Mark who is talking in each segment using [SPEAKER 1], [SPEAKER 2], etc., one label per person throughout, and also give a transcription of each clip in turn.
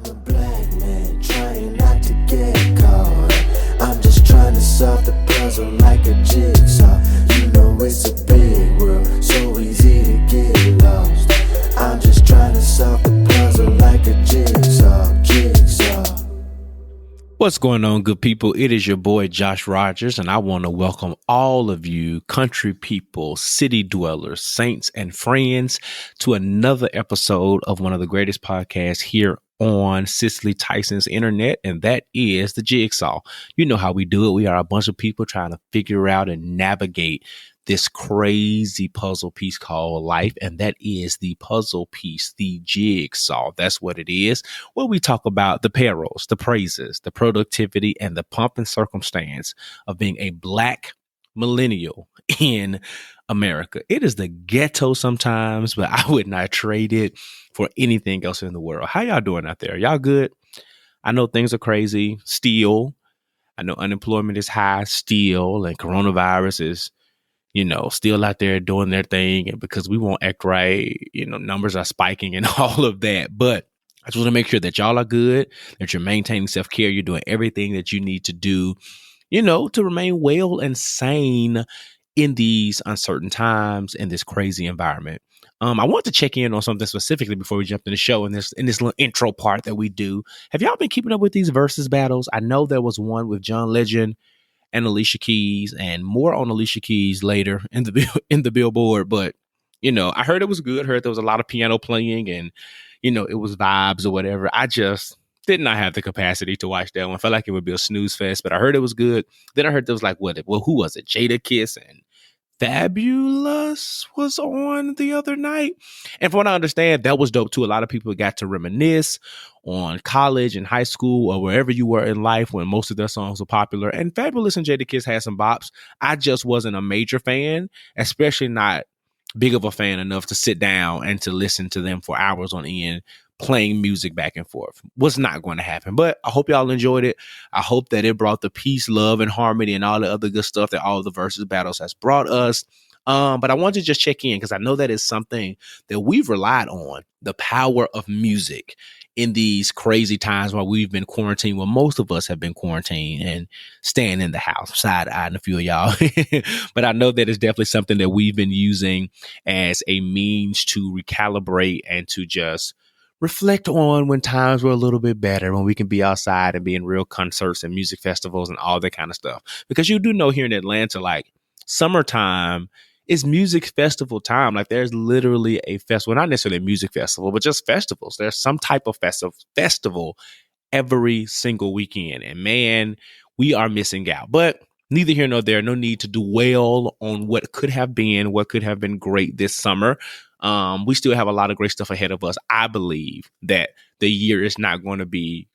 [SPEAKER 1] I'm a black man trying not to get caught up. I'm just trying to solve the puzzle like a jigsaw. You know it's a big world, so easy to get lost. I'm just trying to solve the puzzle like a jigsaw.
[SPEAKER 2] What's going on, good people? It is your boy Josh Rogers, and I want to welcome all of you country people, city dwellers, saints, and friends to another episode of one of the greatest podcasts here on Cicely Tyson's internet, and that is The Jigsaw. You know how we do it. We are a bunch of people trying to figure out and navigate this crazy puzzle piece called life, and that is the puzzle piece, the jigsaw. That's what it is. Where we talk about the perils, the praises, the productivity, and the pomp and circumstance of being a Black millennial in America. It is the ghetto sometimes, but I would not trade it for anything else in the world. How y'all doing out there? Y'all good? I know things are crazy still. I know unemployment is high still, and coronavirus is still out there doing their thing, and because we won't act right, numbers are spiking and all of that. But I just want to make sure that y'all are good, that you're maintaining self-care, you're doing everything that you need to do, to remain well and sane in these uncertain times, in this crazy environment. I want to check in on something specifically before we jump in the show in this little intro part that we do. Have y'all been keeping up with these versus battles? I know there was one with John Legend and Alicia Keys, and more on Alicia Keys later in the Billboard. But I heard it was good. Heard there was a lot of piano playing, and it was vibes or whatever. I just did not have the capacity to watch that one. I felt like it would be a snooze fest, but I heard it was good. Then I heard there was who was it? Jada Kiss and Fabulous was on the other night. And from what I understand, that was dope too. A lot of people got to reminisce on college and high school or wherever you were in life when most of their songs were popular. And Fabulous and Jada Kiss had some bops. I just wasn't a major fan, especially not big of a fan enough to sit down and to listen to them for hours on end playing music back and forth. Was not going to happen. But I hope y'all enjoyed it. I hope that it brought the peace, love, and harmony and all the other good stuff that all the versus battles has brought us. But I want to just check in because I know that is something that we've relied on, the power of music in these crazy times while we've been quarantined. Well, most of us have been quarantined and staying in the house, side-eyeing a few of y'all. But I know that it's definitely something that we've been using as a means to recalibrate and to just reflect on when times were a little bit better, when we can be outside and be in real concerts and music festivals and all that kind of stuff. Because you do know here in Atlanta, like summertime is music festival time. Like there's literally a festival, not necessarily a music festival, but just festivals. There's some type of festival every single weekend. And man, we are missing out. But neither here nor there. No need to dwell on what could have been great this summer. We still have a lot of great stuff ahead of us. I believe that the year is not going to be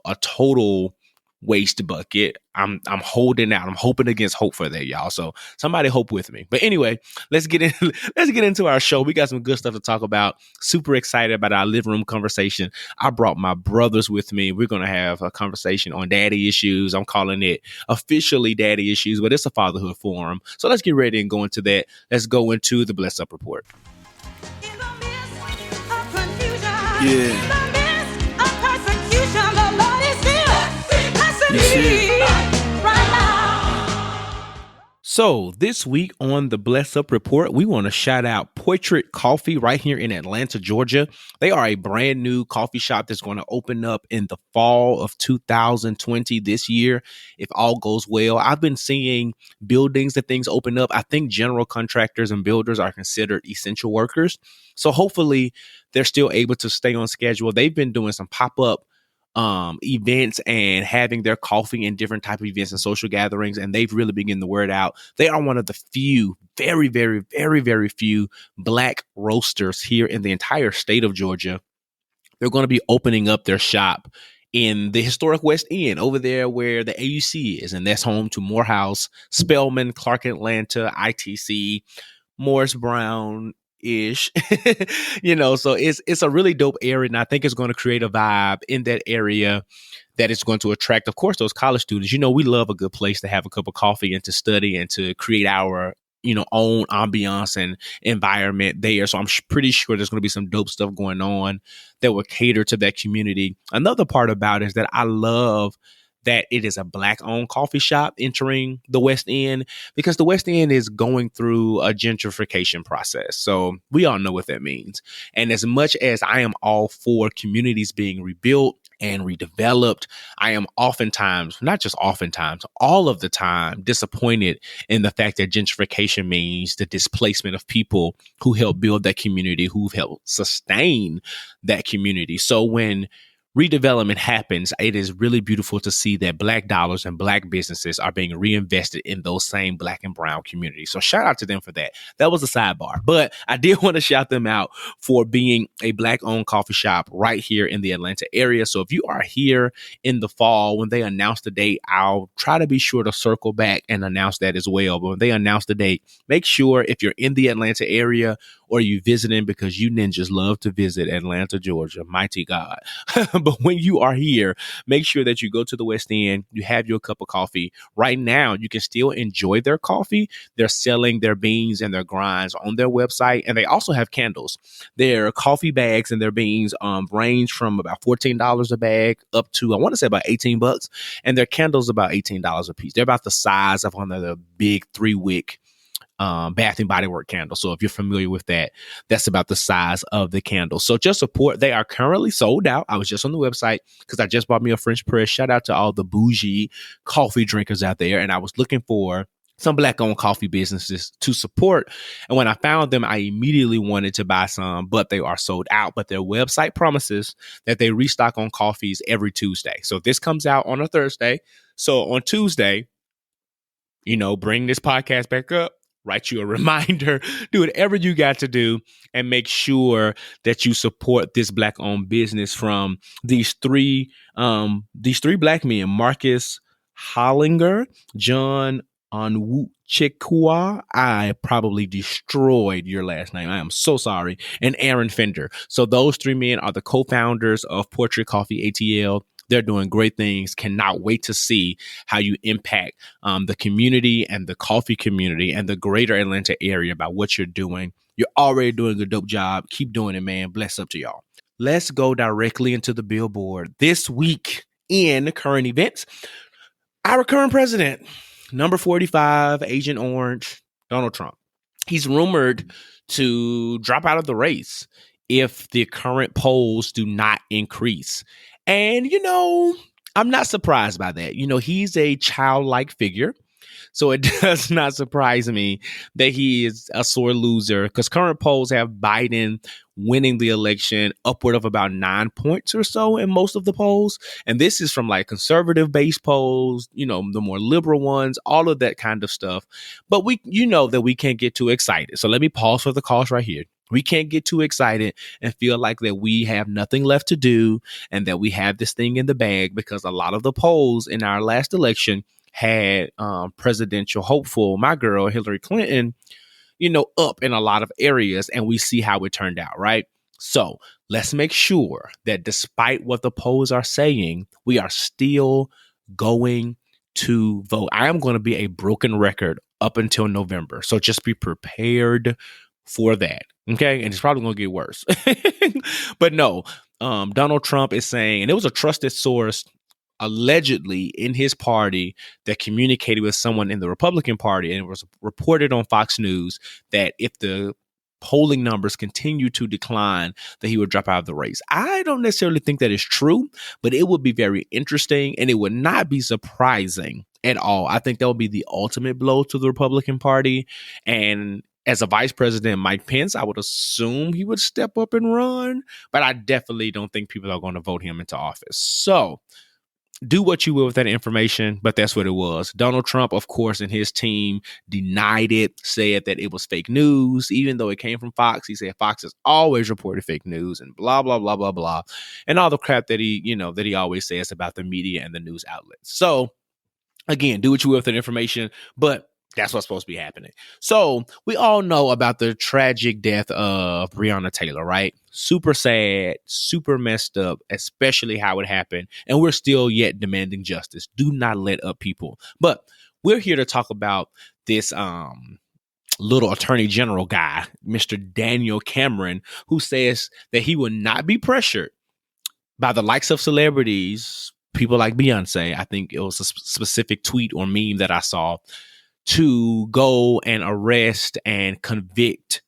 [SPEAKER 2] a total waste bucket. I'm holding out. I'm hoping against hope for that, y'all. So somebody hope with me. But anyway, let's get into our show. We got some good stuff to talk about. Super excited about our living room conversation. I brought my brothers with me. We're going to have a conversation on daddy issues. I'm calling it officially daddy issues, but it's a fatherhood forum. So let's get ready and go into that. Let's go into the Bless Up Report.
[SPEAKER 1] Yeah.
[SPEAKER 2] So this week on the Bless Up Report, we want to shout out Portrait Coffee right here in Atlanta, Georgia. They are a brand new coffee shop that's going to open up in the fall of 2020 this year, if all goes well. I've been seeing buildings and things open up. I think general contractors and builders are considered essential workers. So hopefully they're still able to stay on schedule. They've been doing some pop-up events and having their coffee in different type of events and social gatherings, and they've really been getting the word out. They are one of the few, very, very, very, very few Black roasters here in the entire state of Georgia. They're going to be opening up their shop in the historic West End, over there where the AUC is, and that's home to Morehouse, Spelman, Clark Atlanta, ITC, Morris Brown ish. So it's a really dope area, and I think it's going to create a vibe in that area that is going to attract, of course, those college students. We love a good place to have a cup of coffee and to study and to create our own ambiance and environment there. So I'm pretty sure there's going to be some dope stuff going on that will cater to that community. Another part about it is that I love that it is a Black-owned coffee shop entering the West End, because the West End is going through a gentrification process. So we all know what that means. And as much as I am all for communities being rebuilt and redeveloped, I am oftentimes, not just oftentimes, all of the time, disappointed in the fact that gentrification means the displacement of people who helped build that community, who've helped sustain that community. So when redevelopment happens, it is really beautiful to see that Black dollars and Black businesses are being reinvested in those same Black and brown communities. So shout out to them for that. That was a sidebar, but I did want to shout them out for being a Black-owned coffee shop right here in the Atlanta area. So if you are here in the fall, when they announce the date, I'll try to be sure to circle back and announce that as well. But when they announce the date, make sure if you're in the Atlanta area or you visiting, because you ninjas love to visit Atlanta, Georgia, mighty God. But when you are here, make sure that you go to the West End, you have your cup of coffee. Right now, you can still enjoy their coffee. They're selling their beans and their grinds on their website, and they also have candles. Their coffee bags and their beans range from about $14 a bag up to, I want to say, about $18, and their candles about $18 a piece. They're about the size of one of the big 3-wick Bath and Body Work candle. So if you're familiar with that, that's about the size of the candle. So just support. They are currently sold out. I was just on the website because I just bought me a French press. Shout out to all the bougie coffee drinkers out there. And I was looking for some Black-owned coffee businesses to support. And when I found them, I immediately wanted to buy some, but they are sold out. But their website promises that they restock on coffees every Tuesday. So this comes out on a Thursday. So on Tuesday, bring this podcast back up, write you a reminder, do whatever you got to do, and make sure that you support this Black-owned business from these three Black men: Marcus Hollinger, John Onwuchekwa. I probably destroyed your last name. I am so sorry. And Aaron Fender. So those 3 men are the co-founders of Portrait Coffee ATL. They're doing great things. Cannot wait to see how you impact the community and the coffee community and the greater Atlanta area by what you're doing. You're already doing a dope job. Keep doing it, man. Bless up to y'all. Let's go directly into the billboard. This week in current events, our current president, number 45, Agent Orange, Donald Trump. He's rumored to drop out of the race if the current polls do not increase. And, I'm not surprised by that. He's a childlike figure. So it does not surprise me that he is a sore loser, because current polls have Biden winning the election upward of about 9 points or so in most of the polls. And this is from like conservative based polls, the more liberal ones, all of that kind of stuff. But that we can't get too excited. So let me pause for the cause right here. We can't get too excited and feel like that we have nothing left to do and that we have this thing in the bag, because a lot of the polls in our last election had presidential hopeful, my girl, Hillary Clinton, up in a lot of areas, and we see how it turned out, right? So let's make sure that despite what the polls are saying, we are still going to vote. I am going to be a broken record up until November. So just be prepared for that. Okay. And it's probably going to get worse. But no, Donald Trump is saying, and it was a trusted source allegedly in his party that communicated with someone in the Republican Party, and it was reported on Fox News that if the polling numbers continue to decline, that he would drop out of the race. I don't necessarily think that is true, but it would be very interesting, and it would not be surprising at all. I think that would be the ultimate blow to the Republican Party. And as a vice president, Mike Pence, I would assume he would step up and run, but I definitely don't think people are going to vote him into office. So do what you will with that information, but that's what it was. Donald Trump, of course, and his team denied it, said that it was fake news, even though it came from Fox. He said Fox has always reported fake news and blah, blah, blah, blah, blah, and all the crap that he always says about the media and the news outlets. So again, do what you will with that information, but that's what's supposed to be happening. So we all know about the tragic death of Breonna Taylor, right? Super sad, super messed up, especially how it happened. And we're still yet demanding justice. Do not let up, people. But we're here to talk about this little attorney general guy, Mr. Daniel Cameron, who says that he will not be pressured by the likes of celebrities, people like Beyonce. I think it was a specific tweet or meme that I saw, to go and arrest and convict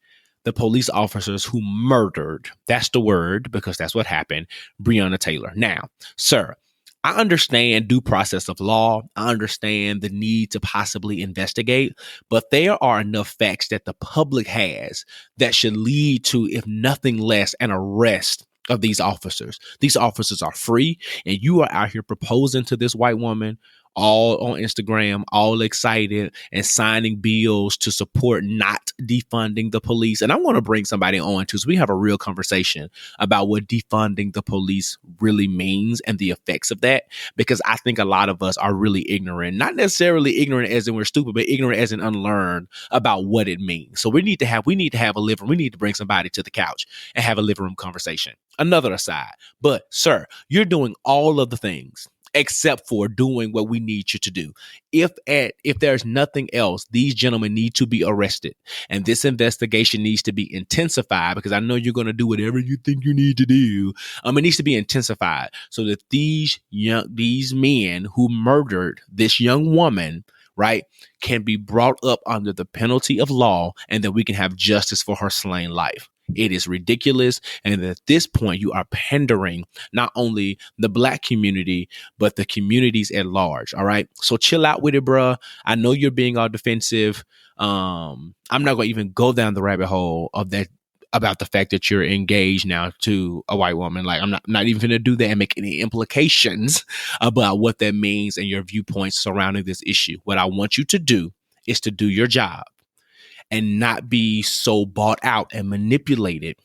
[SPEAKER 2] the police officers who murdered, that's the word, because that's what happened, Breonna Taylor. Now, sir, I understand due process of law. I understand the need to possibly investigate, but there are enough facts that the public has that should lead to, if nothing less, an arrest of these officers. These officers are free, and you are out here proposing to this white woman, all on Instagram, all excited and signing bills to support not defunding the police. And I want to bring somebody on too, so we have a real conversation about what defunding the police really means and the effects of that, because I think a lot of us are really ignorant, not necessarily ignorant as in we're stupid, but ignorant as in unlearned about what it means. So we need to have a living room. We need to bring somebody to the couch and have a living room conversation. Another aside, but sir, you're doing all of the things except for doing what we need you to do. If there's nothing else, these gentlemen need to be arrested, and this investigation needs to be intensified, because I know you're going to do whatever you think you need to do. It needs to be intensified so that these men who murdered this young woman, right, can be brought up under the penalty of law, and that we can have justice for her slain life. It is ridiculous. And at this point, you are pandering not only the Black community, but the communities at large. All right. So chill out with it, bruh. I know you're being all defensive. I'm not going to even go down the rabbit hole of that, about the fact that you're engaged now to a white woman. Like, I'm not even going to do that and make any implications about what that means and your viewpoints surrounding this issue. What I want you to do is to do your job and not be so bought out and manipulated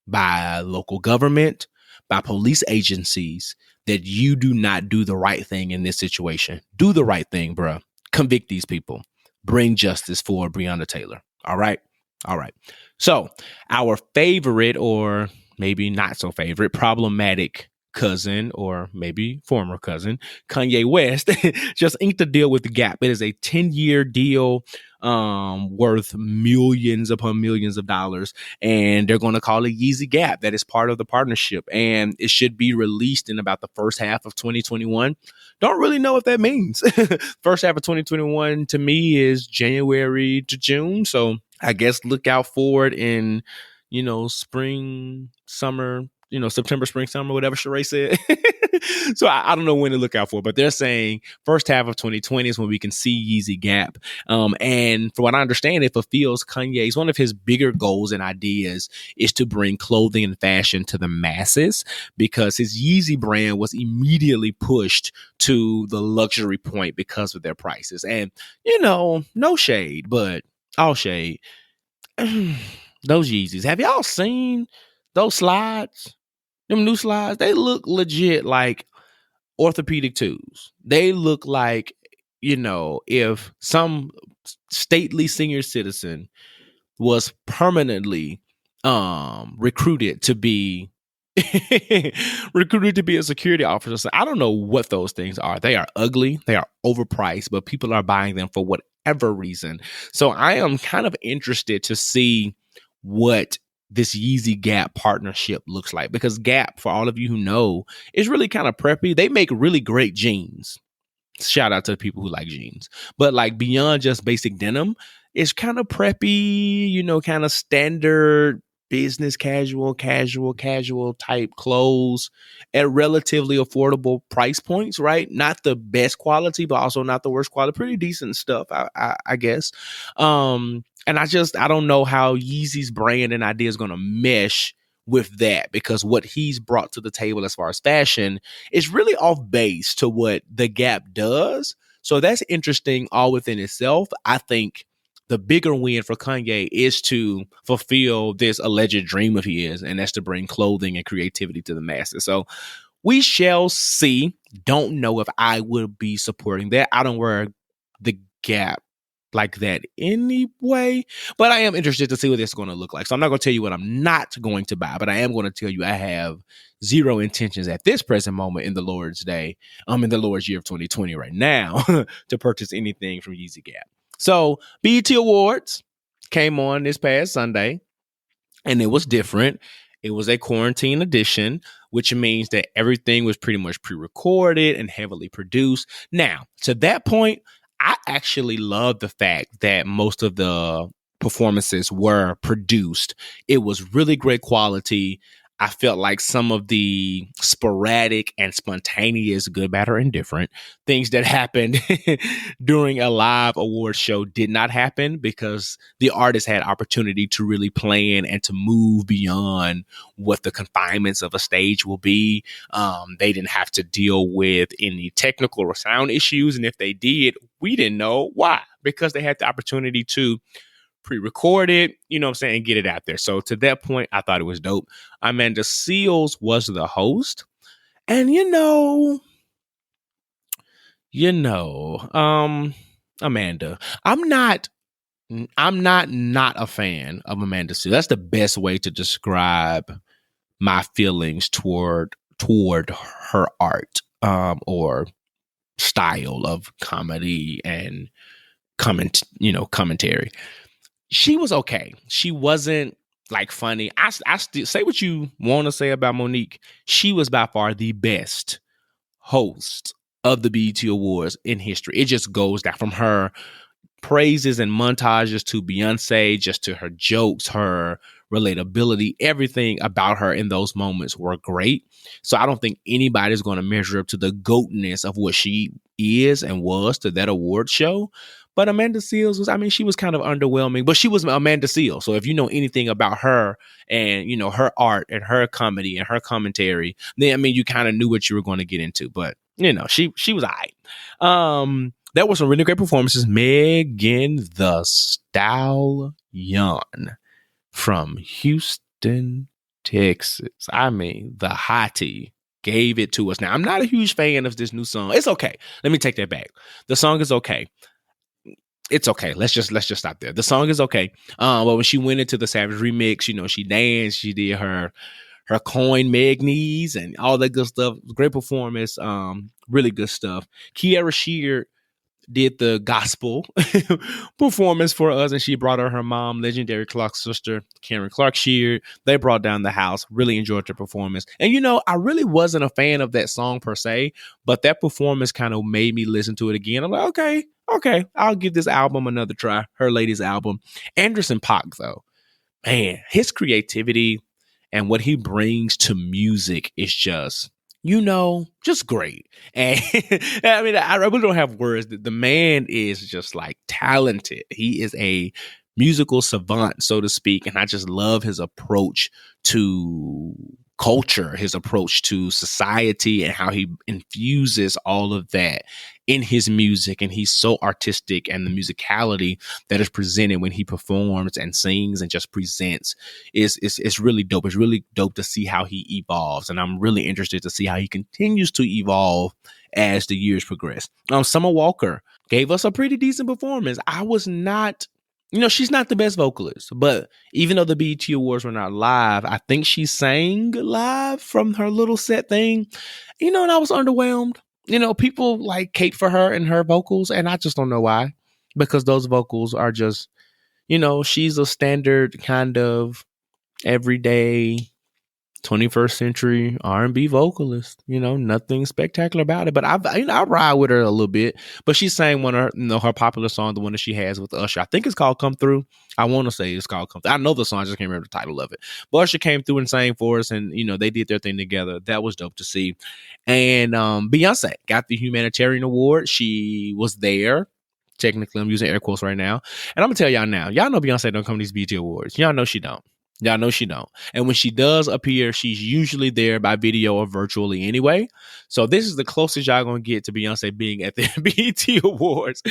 [SPEAKER 2] by local government, by police agencies, that you do not do the right thing in this situation. Do the right thing, bruh. Convict these people. Bring justice for Breonna Taylor. All right? All right. So our favorite, or maybe not so favorite, problematic cousin, or maybe former cousin, Kanye West, just inked a deal with the Gap. It is a 10-year deal worth millions upon millions of dollars, and they're going to call it Yeezy Gap. That is part of the partnership, and it should be released in about the first half of 2021. Don't really know what that means. First half of 2021 to me is January to June, so I guess look out for it in, spring, summer, September, spring, summer, whatever Sheree said. So I don't know when to look out for, but they're saying first half of 2020 is when we can see Yeezy Gap. And from what I understand, it fulfills Kanye's, one of his bigger goals and ideas is to bring clothing and fashion to the masses, because his Yeezy brand was immediately pushed to the luxury point because of their prices. And, no shade, but all shade. Those Yeezys. Have y'all seen those slides? Them new slides? They look legit like orthopedic twos. They look like, if some stately senior citizen was permanently recruited to be a security officer. So I don't know what those things are. They are ugly. They are overpriced, but people are buying them for whatever reason. So I am kind of interested to see what this Yeezy Gap partnership looks like, because Gap, for all of you who know, is really kind of preppy. They make really great jeans. Shout out to the people who like jeans, but like beyond just basic denim, it's kind of preppy, kind of standard business casual type clothes at relatively affordable price points, right? Not the best quality, but also not the worst quality. Pretty decent stuff, I guess. And I don't know how Yeezy's brand and idea is going to mesh with that, because what he's brought to the table as far as fashion is really off base to what the Gap does. So that's interesting all within itself. I think the bigger win for Kanye is to fulfill this alleged dream of his, and that's to bring clothing and creativity to the masses. So we shall see. Don't know if I would be supporting that. I don't wear the Gap like that anyway, but I am interested to see what this is going to look like. So I'm not going to tell you what I'm not going to buy, but I am going to tell you I have zero intentions at this present moment in the Lord's day, in the Lord's year of 2020 right now, to purchase anything from Yeezy Gap. So BET Awards came on this past Sunday, and it was different. It was a quarantine edition, which means that everything was pretty much pre-recorded and heavily produced. Now, to that point, I actually love the fact that most of the performances were produced. It was really great quality. I felt like some of the sporadic and spontaneous, good, bad, or indifferent things that happened during a live award show did not happen because the artist had opportunity to really plan and to move beyond what the confinements of a stage will be. They didn't have to deal with any technical or sound issues. And if they did, we didn't know why, because they had the opportunity to pre-record it, you know what I'm saying, and get it out there. So to that point, I thought it was dope. Amanda Seales was the host. And Amanda, I'm not a fan of Amanda Seales. That's the best way to describe my feelings toward her art, or style of comedy and commentary. She was okay. She wasn't like funny. I still say what you want to say about Monique. She was by far the best host of the BET Awards in history. It just goes down from her praises and montages to Beyonce, just to her jokes, her relatability, everything about her in those moments were great. So I don't think anybody's going to measure up to the goatness of what she is and was to that award show. But Amanda Seales she was kind of underwhelming, but she was Amanda Seales. So if you know anything about her and, her art and her comedy and her commentary, then, you kind of knew what you were going to get into. But, she was all right. There were some really great performances. Megan the Stallion from Houston, Texas. The hottie gave it to us. Now, I'm not a huge fan of this new song. It's okay. Let me take that back. The song is okay. It's okay. Let's just stop there. The song is okay. But when she went into the Savage remix, she danced, she did her coin Magnes and all that good stuff. Great performance. Really good stuff. Kiara Sheard did the gospel performance for us, and she brought her mom, legendary Clark's sister, Karen Clark Sheard. They brought down the house. Really enjoyed their performance. And, I really wasn't a fan of that song per se, but that performance kind of made me listen to it again. I'm like, okay, I'll give this album another try. Her latest album. Anderson .Paak, though, man, his creativity and what he brings to music is just great. And I really don't have words. The man is just like talented. He is a musical savant, so to speak. And I just love his approach to culture, his approach to society, and how he infuses all of that in his music. And he's so artistic, and the musicality that is presented when he performs and sings and just presents is really dope. It's really dope to see how he evolves, and I'm really interested to see how he continues to evolve as the years progress. Summer Walker gave us a pretty decent performance. I was not, she's not the best vocalist, but even though the BET Awards were not live, I think she sang live from her little set thing, and I was underwhelmed. People like cape for her and her vocals, and I just don't know why, because those vocals are just, she's a standard kind of everyday 21st century R&B vocalist, nothing spectacular about it, but I ride with her a little bit. But she sang one of her, her popular song, the one that she has with Usher. I think it's called Come Through. I want to say it's called Come Through. I know the song, I just can't remember the title of it. But Usher came through and sang for us, and they did their thing together. That was dope to see. And Beyonce got the humanitarian award. She was there. Technically, I'm using air quotes right now. And I'm gonna tell y'all now. Y'all know Beyonce don't come to these BET Awards. Y'all know she don't. Y'all know she don't. And when she does appear, she's usually there by video or virtually anyway. So this is the closest y'all gonna get to Beyonce being at the BET Awards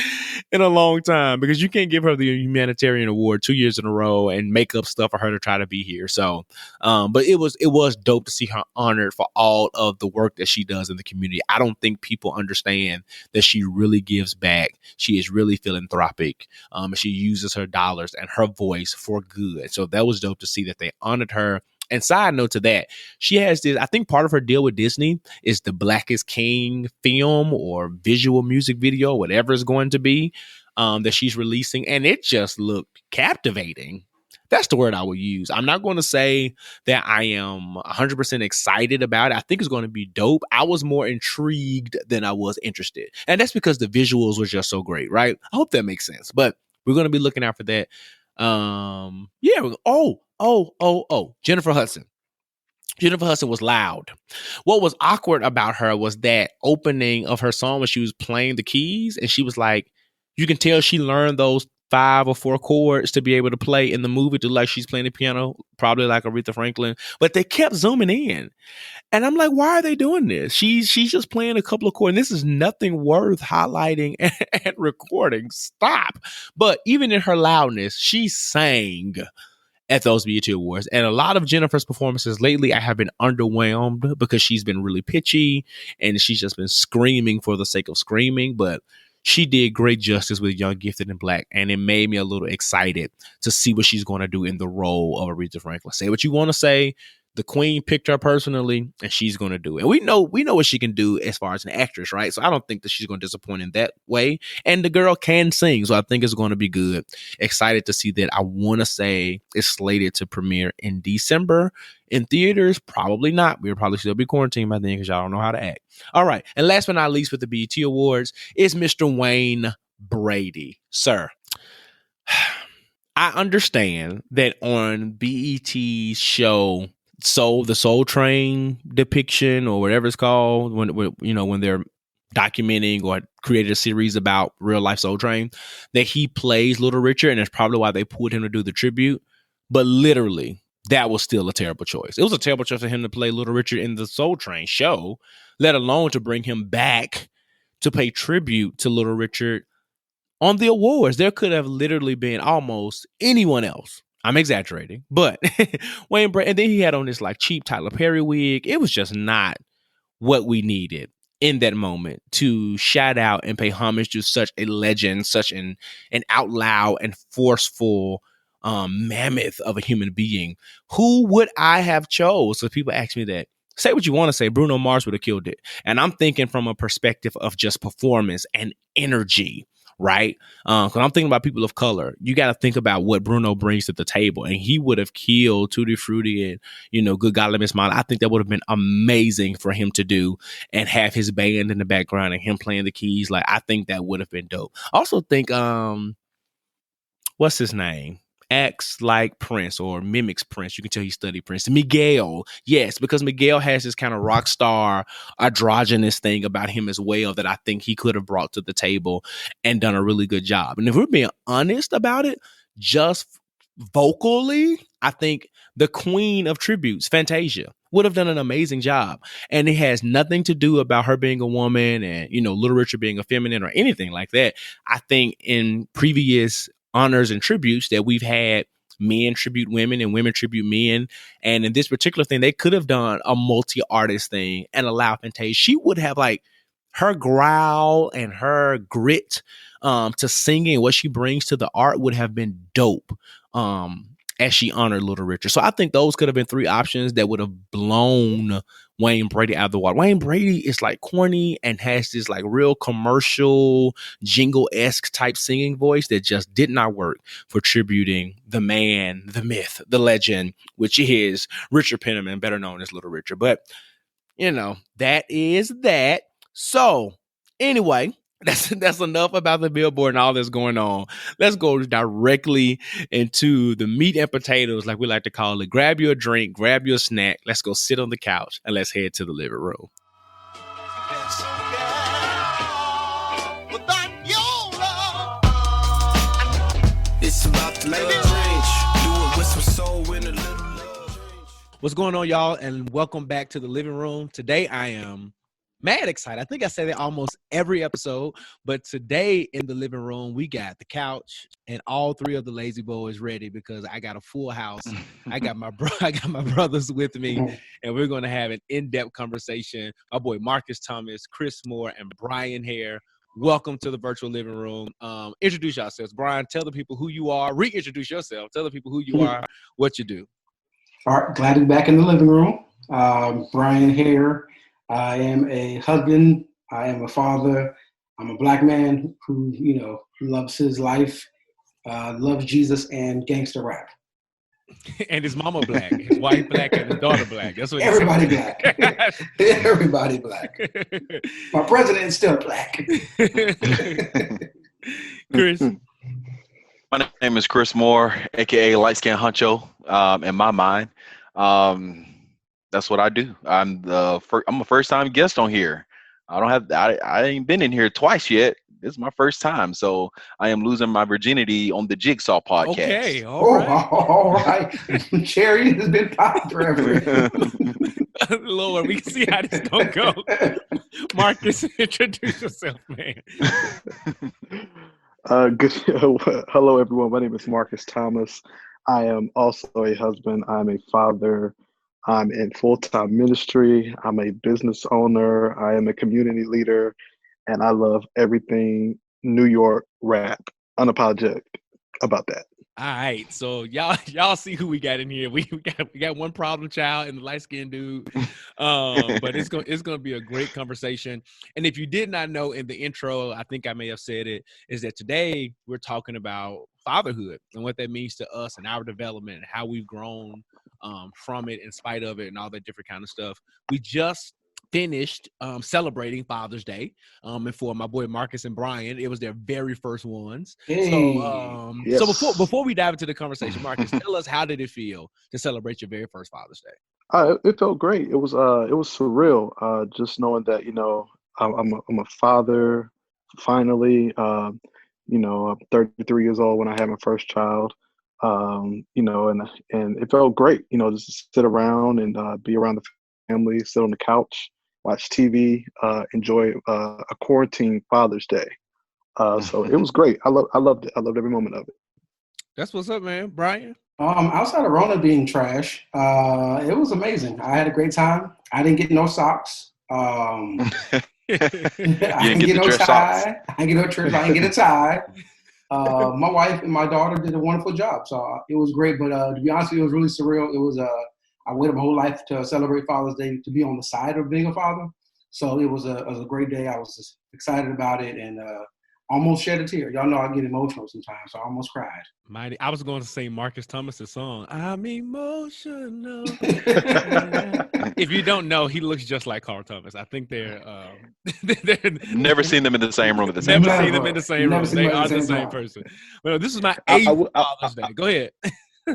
[SPEAKER 2] in a long time, because you can't give her the humanitarian award 2 years in a row and make up stuff for her to try to be here. So, but it was dope to see her honored for all of the work that she does in the community. I don't think people understand that she really gives back. She is really philanthropic. She uses her dollars and her voice for good. So that was dope to see that they honored her And side note to that, she has this, I think part of her deal with Disney is the Black is King film or visual music video, whatever it's going to be, that she's releasing. And it just looked captivating. That's the word I would use. I'm not going to say that I am 100% excited about it. I think it's going to be dope. I was more intrigued than I was interested. And that's because the visuals were just so great, right? I hope that makes sense. But we're going to be looking out for that. Yeah. Jennifer Hudson. Jennifer Hudson was loud. What was awkward about her was that opening of her song when she was playing the keys, and she was like, you can tell she learned those 5 or 4 chords to be able to play in the movie to like she's playing the piano, probably like Aretha Franklin. But they kept zooming in. And I'm like, why are they doing this? She's just playing a couple of chords. And this is nothing worth highlighting and recording. Stop. But even in her loudness, she sang at those BET Awards. And a lot of Jennifer's performances lately, I have been underwhelmed because she's been really pitchy and she's just been screaming for the sake of screaming. But she did great justice with Young, Gifted, and Black. And it made me a little excited to see what she's going to do in the role of Aretha Franklin. Say what you want to say. The queen picked her personally, and she's going to do it. And we know what she can do as far as an actress, right? So I don't think that she's going to disappoint in that way. And the girl can sing, so I think it's going to be good. Excited to see that. I want to say it's slated to premiere in December. In theaters, probably not. We'll probably still be quarantined by then because y'all don't know how to act. All right. And last but not least with the BET Awards is Mr. Wayne Brady. Sir, I understand that on BET's show, the Soul Train depiction or whatever it's called, when they're documenting or created a series about real life Soul Train, that he plays Little Richard, and that's probably why they pulled him to do the tribute. But literally, that was still a terrible choice. It was a terrible choice for him to play Little Richard in the Soul Train show, let alone to bring him back to pay tribute to Little Richard on the awards. There could have literally been almost anyone else. I'm exaggerating, but Wayne Brady, and then he had on this like cheap Tyler Perry wig. It was just not what we needed in that moment to shout out and pay homage to such a legend, such an out loud and forceful mammoth of a human being. Who would I have chose? So people ask me that. Say what you want to say. Bruno Mars would have killed it. And I'm thinking from a perspective of just performance and energy. Right? Because I'm thinking about people of color. You got to think about what Bruno brings to the table. And he would have killed Tutti Frutti and, Good God, Let Me Smile. I think that would have been amazing for him to do and have his band in the background and him playing the keys. Like, I think that would have been dope. I also think, what's his name? Acts like Prince or mimics Prince. You can tell he studied Prince. Miguel, yes, because Miguel has this kind of rock star androgynous thing about him as well that I think he could have brought to the table and done a really good job. And if we're being honest about it, just vocally, I think the queen of tributes, Fantasia, would have done an amazing job. And it has nothing to do about her being a woman and, Little Richard being a feminine or anything like that. I think in previous honors and tributes that we've had, men tribute women and women tribute men. And in this particular thing, they could have done a multi-artist thing and allowed Fantasia. She would have like her growl and her grit to singing, what she brings to the art would have been dope. As she honored Little Richard. So I think those could have been 3 options that would have blown Wayne Brady out of the water. Wayne Brady is like corny and has this like real commercial jingle-esque type singing voice that just did not work for tributing the man, the myth, the legend, which is Richard Penniman, better known as Little Richard. But, that is that. So anyway, that's enough about the Billboard and all that's going on. Let's go directly into the meat and potatoes, like we like to call it. Grab your drink, grab your snack. Let's go sit on the couch and let's head to the living room. It's about the little change. Do it with some soul in a little. What's going on, y'all? And welcome back to the living room. Today I am mad excited. I think I say that almost every episode, but today in the living room, we got the couch and all 3 of the lazy boys ready because I got a full house. I got my brothers with me, and we're going to have an in-depth conversation. My boy Marcus Thomas, Chris Moore, and Bryan Haire. Welcome to the virtual living room. Introduce yourselves. Bryan, tell the people who you are. Reintroduce yourself. Tell the people who you are, what you do.
[SPEAKER 3] All right, glad to be back in the living room. Bryan Haire. I am a husband. I am a father. I'm a black man who, loves his life, loves Jesus and gangster rap.
[SPEAKER 2] And his mama black, his wife black, and his daughter black. That's what he
[SPEAKER 3] Everybody
[SPEAKER 2] said.
[SPEAKER 3] black. Everybody black. My president is still black.
[SPEAKER 2] Chris.
[SPEAKER 4] My name is Chris Moore, aka Light Skin Huncho. In my mind, um, that's what I do. I'm a first time guest on here. I ain't been in here twice yet. This is my first time, so I am losing my virginity on the Jigsaw podcast.
[SPEAKER 2] Okay, all right.
[SPEAKER 3] All right. Cherry has been popped forever.
[SPEAKER 2] Lord, we can see how this gonna go. Marcus, introduce yourself, man.
[SPEAKER 5] Hello, everyone. My name is Marcus Thomas. I am also a husband. I'm a father. I'm in full-time ministry. I'm a business owner. I am a community leader, and I love everything New York rap. Unapologetic about that.
[SPEAKER 2] All right, so y'all see who we got in here. We got one problem child and the light skinned dude, but it's gonna be a great conversation. And if you did not know in the intro, I think I may have said it, is that today we're talking about fatherhood and what that means to us and our development and how we've grown from it, in spite of it, and all that different kind of stuff. We just finished celebrating Father's Day, and for my boy Marcus and Bryan, it was their very first ones.
[SPEAKER 3] Hey.
[SPEAKER 5] Yes.
[SPEAKER 2] So before we dive into the conversation, Marcus, tell us, how did it feel to celebrate your very first Father's Day?
[SPEAKER 5] It felt great. It was surreal. Just knowing that I'm a father finally. I'm 33 years old when I had my first child. And it felt great. Just to sit around and be around the family, sit on the couch, watch TV, enjoy a quarantine Father's Day. So it was great. I loved it. I loved every moment of it.
[SPEAKER 2] That's what's up, man. Bryan?
[SPEAKER 3] Outside of Rona being trash, it was amazing. I had a great time. I didn't get no socks. I didn't get no tie. I didn't get no dress. I didn't get a tie. My wife and my daughter did a wonderful job, so it was great. But to be honest with you, it was really surreal. It was I waited my whole life to celebrate Father's Day, to be on the side of being a father. So it was a great day. I was just excited about it and almost shed a tear. Y'all know I get emotional sometimes, so I almost cried.
[SPEAKER 2] I was going to sing Marcus Thomas's song, I'm emotional. If you don't know, he looks just like Carl Thomas. I think they're
[SPEAKER 4] Never seen them in the same room at the same time.
[SPEAKER 2] Never seen them in the same room. They are the same person. Well, this is my 8th Father's Day. Go ahead.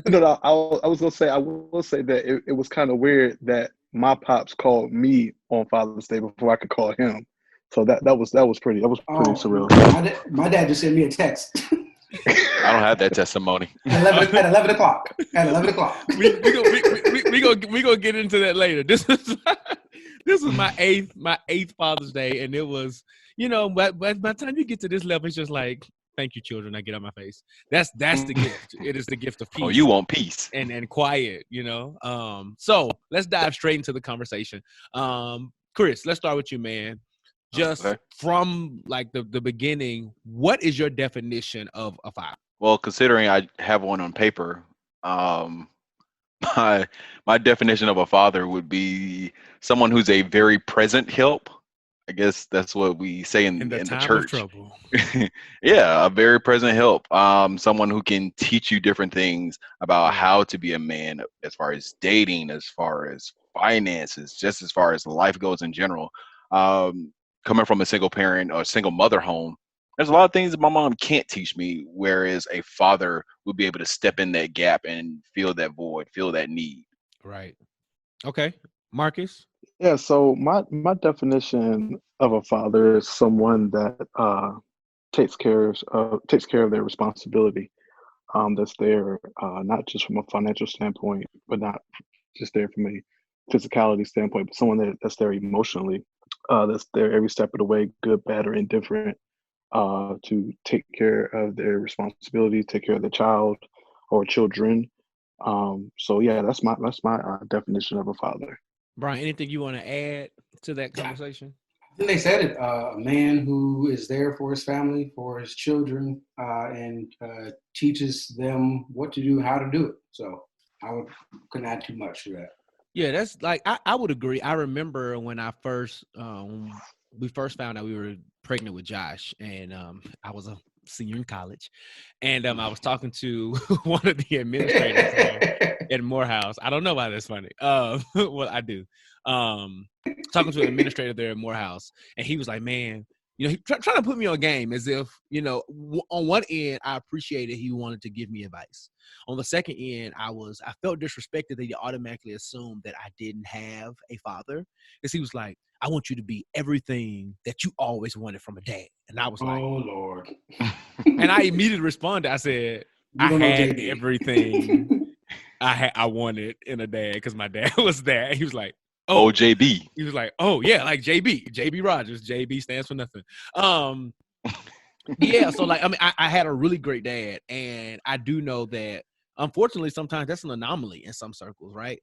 [SPEAKER 5] No, I was gonna say, I will say that it was kind of weird that my pops called me on Father's Day before I could call him. So that was pretty surreal.
[SPEAKER 3] My dad just sent me a text.
[SPEAKER 4] I don't have that testimony.
[SPEAKER 3] At 11 o'clock. At 11 o'clock.
[SPEAKER 2] We gonna get into that later. This was my eighth Father's Day, and it was, by the time you get to this level, it's just like, thank you, children. I get on my face. That's the gift. It is the gift of peace.
[SPEAKER 4] Oh, you want peace
[SPEAKER 2] and quiet, So let's dive straight into the conversation. Chris, let's start with you, man. Just from like the beginning, what is your definition of a father?
[SPEAKER 4] Well, considering I have one on paper, my definition of a father would be someone who's a very present help. I guess that's what we say in the church.
[SPEAKER 2] Of trouble.
[SPEAKER 4] Yeah, a very present help. Someone who can teach you different things about how to be a man, as far as dating, as far as finances, just as far as life goes in general. Coming from a single parent or single mother home, there's a lot of things that my mom can't teach me, whereas a father would be able to step in that gap and fill that void, fill that need.
[SPEAKER 2] Right. Okay. Marcus?
[SPEAKER 5] Yeah, so my definition of a father is someone that takes care of their responsibility. That's there not just from a financial standpoint, but not just there from a physicality standpoint, but someone that's there emotionally, that's there every step of the way, good, bad, or indifferent, to take care of their responsibility, take care of the child or children. So yeah, that's my definition of a father.
[SPEAKER 2] Bryan, anything you want to add to that conversation?
[SPEAKER 3] I think they said it. A man who is there for his family, for his children, and teaches them what to do, how to do it. So Couldn't add too much to that.
[SPEAKER 2] Yeah, that's like I would agree. I remember when I first we first found out we were pregnant with Josh, and I was a senior in college, and I was talking to one of the administrators there at Morehouse. I don't know why that's funny. Well, I do. Talking to an administrator there at Morehouse, and he was like, "Man, he trying to put me on game as if on one end I appreciated he wanted to give me advice. On the second end, I felt disrespected that he automatically assumed that I didn't have a father, because he was like, I want you to be everything that you always wanted from a dad. And I was like,
[SPEAKER 3] oh Lord.
[SPEAKER 2] And I immediately responded. I said, I had everything I wanted in a dad because my dad was there. He was like, oh,
[SPEAKER 4] JB.
[SPEAKER 2] He was like, oh yeah, like JB Rogers. JB stands for nothing. Yeah, so like, I mean, I had a really great dad, and I do know that unfortunately sometimes that's an anomaly in some circles, right?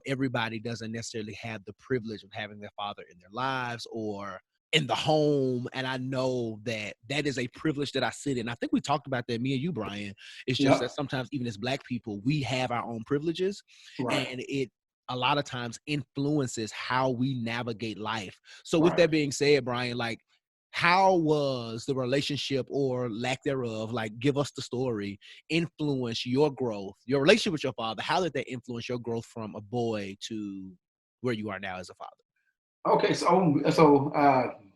[SPEAKER 2] Everybody doesn't necessarily have the privilege of having their father in their lives or in the home, and I know that that is a privilege that I sit in. I think we talked about that, me and you, Brian. It's just that sometimes even as Black people, we have our own privileges, and it a lot of times influences how we navigate life. So with that being said, Brian, like, how was the relationship or lack thereof, like give us the story, influence your growth, your relationship with your father? How did that influence your growth from a boy to where you are now as a father?
[SPEAKER 3] Okay, so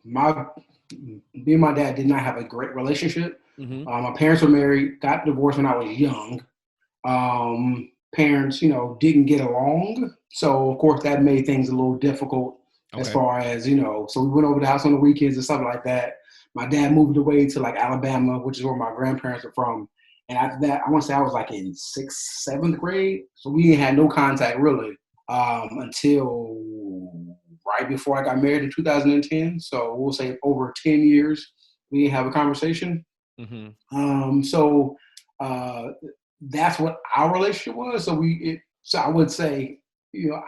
[SPEAKER 3] me and my dad did not have a great relationship. My parents were married, got divorced when I was young. Parents, didn't get along, so of course that made things a little difficult as far as So we went over the house on the weekends and stuff like that. My dad moved away to like Alabama, which is where my grandparents are from. And after that, I want to say I was like in 6th, 7th grade, so we had no contact really until right before I got married in 2010. So we'll say over 10 years we didn't have a conversation. So that's what our relationship was. So I would say,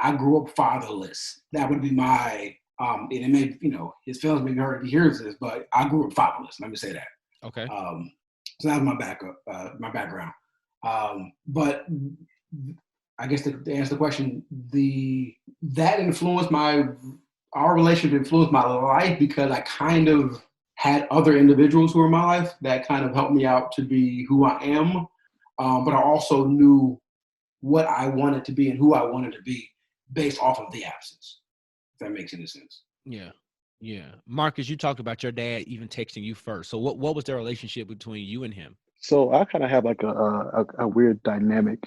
[SPEAKER 3] I grew up fatherless. That would be my and it may, his feelings may be hurt if he hears this, but I grew up fatherless. Let me say that.
[SPEAKER 2] Okay.
[SPEAKER 3] So that was my background. But I guess to answer the question, our relationship influenced my life because I kind of had other individuals who were in my life that kind of helped me out to be who I am. But I also knew what I wanted to be and who I wanted to be based off of the absence, if that makes any sense.
[SPEAKER 2] Yeah. Yeah. Marcus, you talked about your dad even texting you first. So what was the relationship between you and him?
[SPEAKER 5] So I kind of have like a weird dynamic.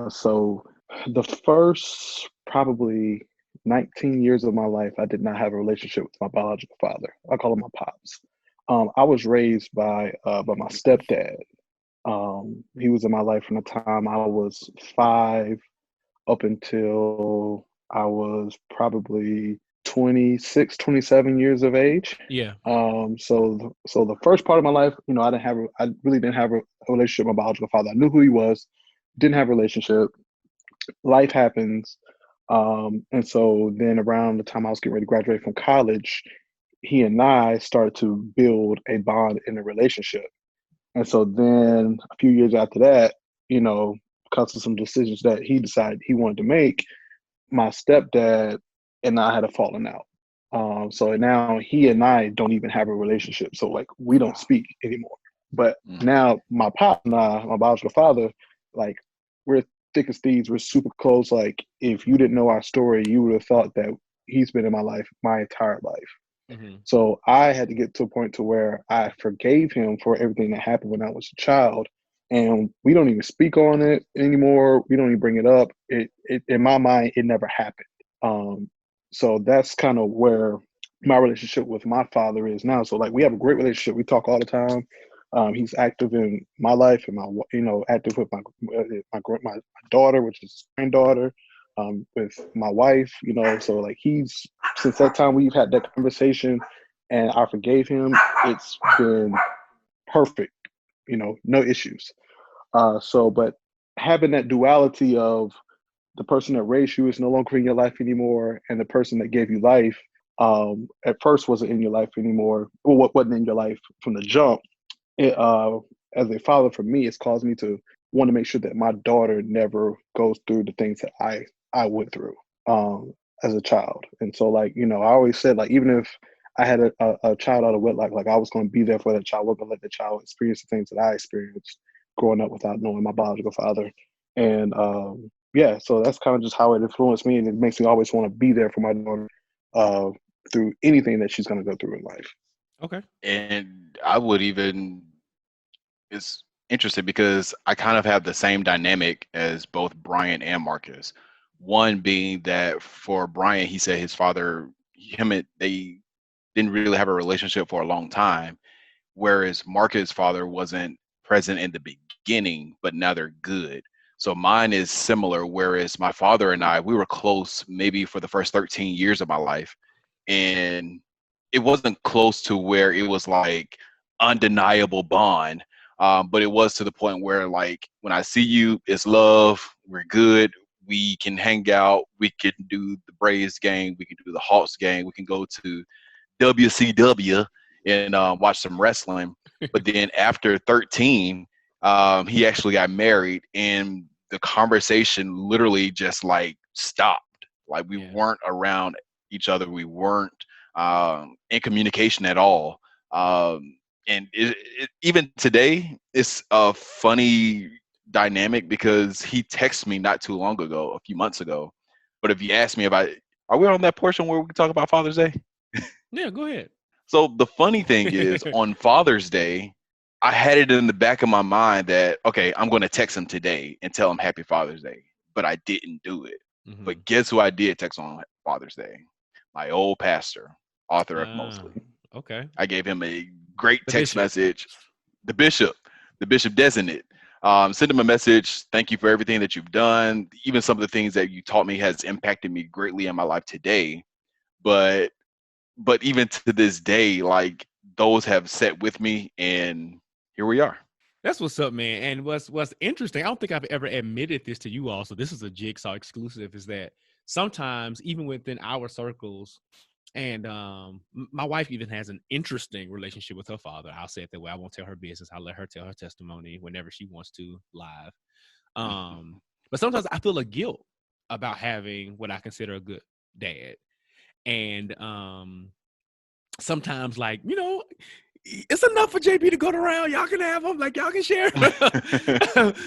[SPEAKER 5] So the first probably 19 years of my life, I did not have a relationship with my biological father. I call him my pops. I was raised by my stepdad. He was in my life from the time I was 5 up until I was probably 26, 27 years of age.
[SPEAKER 2] Yeah.
[SPEAKER 5] So the first part of my life, I really didn't have a relationship with my biological father. I knew who he was, didn't have a relationship. Life happens. And so then around the time I was getting ready to graduate from college, he and I started to build a bond in a relationship. And so then a few years after that, because of some decisions that he decided he wanted to make, my stepdad and I had a falling out. So now he and I don't even have a relationship. So like we don't speak anymore. But now my pop and I, my biological father, like we're thick as thieves. We're super close. Like if you didn't know our story, you would have thought that he's been in my life my entire life. So I had to get to a point to where I forgave him for everything that happened when I was a child. And we don't even speak on it anymore. We don't even bring it up. It in my mind, it never happened. So that's kind of where my relationship with my father is now. So like we have a great relationship. We talk all the time. He's active in my life and active with my daughter, which is his granddaughter, with my wife, so like since that time we've had that conversation and I forgave him, it's been perfect, no issues. But having that duality of the person that raised you is no longer in your life anymore, and the person that gave you life at first wasn't in your life anymore, or what wasn't in your life from the jump. As a father, for me, it's caused me to want to make sure that my daughter never goes through the things that I went through as a child. And so, like, I always said, like, even if I had a child out of wedlock, like, I was going to be there for that child. I wasn't going to let the child experience the things that I experienced growing up without knowing my biological father. And yeah, so that's kind of just how it influenced me, and it makes me always want to be there for my daughter through anything that she's going to go through in life.
[SPEAKER 2] Okay.
[SPEAKER 4] And I would even, it's interesting because I kind of have the same dynamic as both Brian and Marcus. One being that for Brian, he said his father, they didn't really have a relationship for a long time, whereas Marcus' father wasn't present in the beginning, but now they're good. So mine is similar, whereas my father and I, we were close maybe for the first 13 years of my life. And it wasn't close to where it was like undeniable bond. But it was to the point where, like, when I see you, it's love. We're good. We can hang out. We can do the Braves game. We can do the Hawks game. We can go to WCW and watch some wrestling. But then after 13, he actually got married, and the conversation literally just like stopped. Like, we weren't around each other. We weren't in communication at all. And even today, it's a funny dynamic because he texted me not too long ago, a few months ago. But if you ask me about, are we on that portion where we can talk about Father's Day?
[SPEAKER 2] Yeah, go ahead.
[SPEAKER 4] So the funny thing is, on Father's Day, I had it in the back of my mind that, okay, I'm going to text him today and tell him Happy Father's Day, but I didn't do it.
[SPEAKER 2] Mm-hmm.
[SPEAKER 4] But guess who I did text on Father's Day? My old pastor, Arthur F. Mosley.
[SPEAKER 2] Okay.
[SPEAKER 4] I gave him a great text message. The bishop designate. Send him a message. Thank you for everything that you've done. Even some of the things that you taught me has impacted me greatly in my life today. But even to this day, like, those have set with me, and here we are.
[SPEAKER 2] That's what's up, man. And what's interesting, I don't think I've ever admitted this to you all, so this is a Jigsaw exclusive, is that sometimes even within our circles, and my wife even has an interesting relationship with her father. I'll say it that way. I won't tell her business. I'll let her tell her testimony whenever she wants to live. But sometimes I feel a guilt about having what I consider a good dad. And sometimes, like, it's enough for JP to go around. Y'all can have them, like, y'all can share.